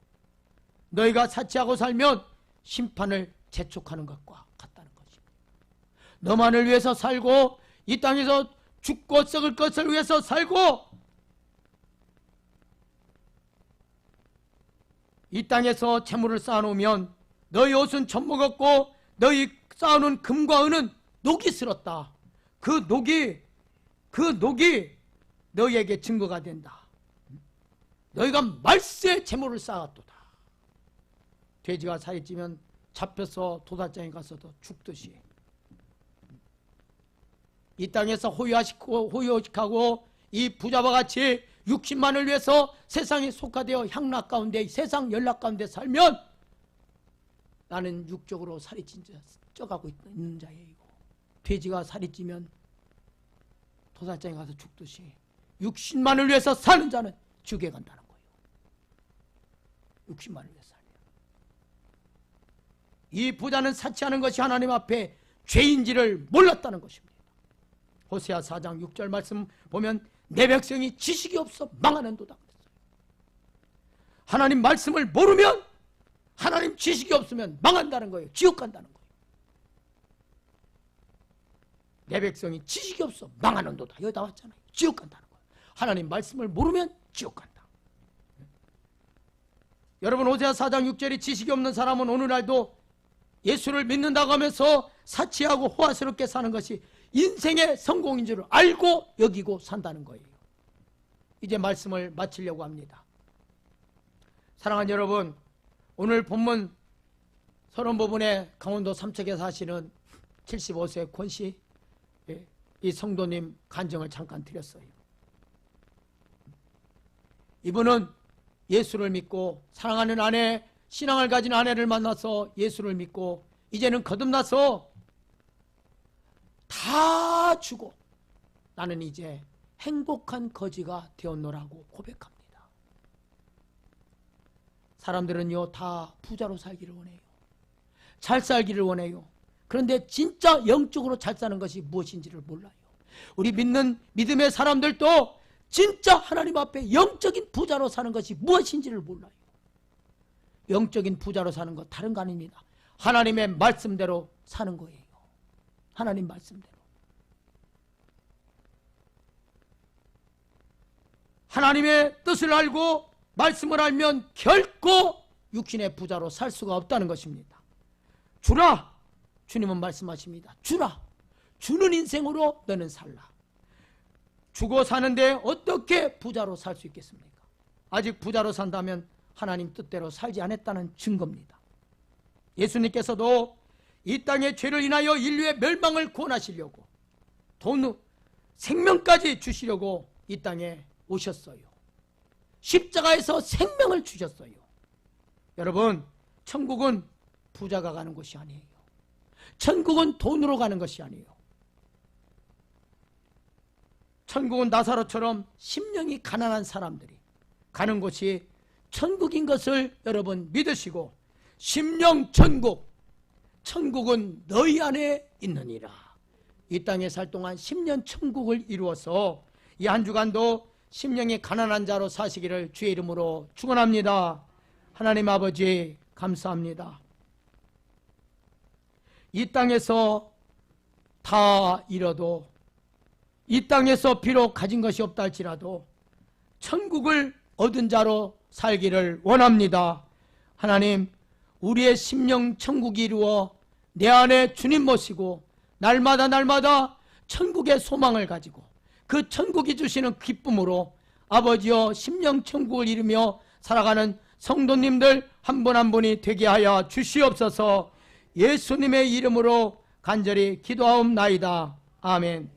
너희가 사치하고 살면 심판을 재촉하는 것과 같다는 것입니다. 너만을 위해서 살고 이 땅에서 죽고 썩을 것을 위해서 살고 이 땅에서 재물을 쌓아놓으면 너희 옷은 젖먹었고 너희 쌓아놓은 금과 은은 녹이 슬었다. 그 녹이 너희에게 증거가 된다. 너희가 말세의 재물을 쌓았도다. 돼지가 살이 찌면 잡혀서 도살장에 가서도 죽듯이 이 땅에서 호요식하고 이 부자와 같이 육신만을 위해서 세상에 속하되어 향락 가운데 세상 연락 가운데 살면 나는 육적으로 살이 쪄가고 있는 자예요. 돼지가 살이 찌면 도살장에 가서 죽듯이 육신만을 위해서 사는 자는 지옥에 간다는 거예요. 육신만을 위해서 살면. 이 부자는 사치하는 것이 하나님 앞에 죄인지를 몰랐다는 것입니다. 호세아 4장 6절 말씀 보면 내 백성이 지식이 없어 망하는도다 그랬어요. 하나님 말씀을 모르면 하나님 지식이 없으면 망한다는 거예요. 지옥 간다는 거예요. 내 백성이 지식이 없어 망하는도다. 여기 나왔잖아요. 지옥 간다는 거예요. 하나님 말씀을 모르면 지옥 간다. 여러분 호세아 4장 6절이 지식이 없는 사람은 오늘날도 예수를 믿는다고 하면서 사치하고 호화스럽게 사는 것이 인생의 성공인 줄 알고 여기고 산다는 거예요. 이제 말씀을 마치려고 합니다. 사랑하는 여러분, 오늘 본문 30부분의 강원도 삼척에 사시는 75세 권씨, 이 성도님 간증을 잠깐 드렸어요. 이분은 예수를 믿고 사랑하는 아내, 신앙을 가진 아내를 만나서 예수를 믿고 이제는 거듭나서 다 주고 나는 이제 행복한 거지가 되었노라고 고백합니다. 사람들은요 다 부자로 살기를 원해요. 잘 살기를 원해요. 그런데 진짜 영적으로 잘 사는 것이 무엇인지를 몰라요. 우리 믿음의 사람들도 진짜 하나님 앞에 영적인 부자로 사는 것이 무엇인지를 몰라요. 영적인 부자로 사는 것 다른 거 아닙니다. 하나님의 말씀대로 사는 거예요. 하나님 말씀대로. 하나님의 뜻을 알고 말씀을 알면 결코 육신의 부자로 살 수가 없다는 것입니다. 주라! 주님은 말씀하십니다. 주라! 주는 인생으로 너는 살라. 주고 사는데 어떻게 부자로 살 수 있겠습니까? 아직 부자로 산다면 하나님 뜻대로 살지 않았다는 증거입니다. 예수님께서도 이 땅의 죄를 인하여 인류의 멸망을 구원하시려고 생명까지 주시려고 이 땅에 오셨어요. 십자가에서 생명을 주셨어요. 여러분, 천국은 부자가 가는 곳이 아니에요. 천국은 돈으로 가는 것이 아니에요. 천국은 나사로처럼 심령이 가난한 사람들이 가는 곳이 천국인 것을 여러분 믿으시고 심령 천국, 천국은 너희 안에 있느니라. 이 땅에 살 동안 10년 천국을 이루어서 이 한 주간도 심령이 가난한 자로 사시기를 주의 이름으로 축원합니다. 하나님 아버지 감사합니다. 이 땅에서 다 잃어도, 이 땅에서 비록 가진 것이 없다 할지라도 천국을 얻은 자로 살기를 원합니다. 하나님, 우리의 심령 천국이 이루어 내 안에 주님 모시고 날마다 천국의 소망을 가지고 그 천국이 주시는 기쁨으로 아버지여 심령 천국을 이루며 살아가는 성도님들 한 분 한 분이 되게 하여 주시옵소서. 예수님의 이름으로 간절히 기도하옵나이다. 아멘.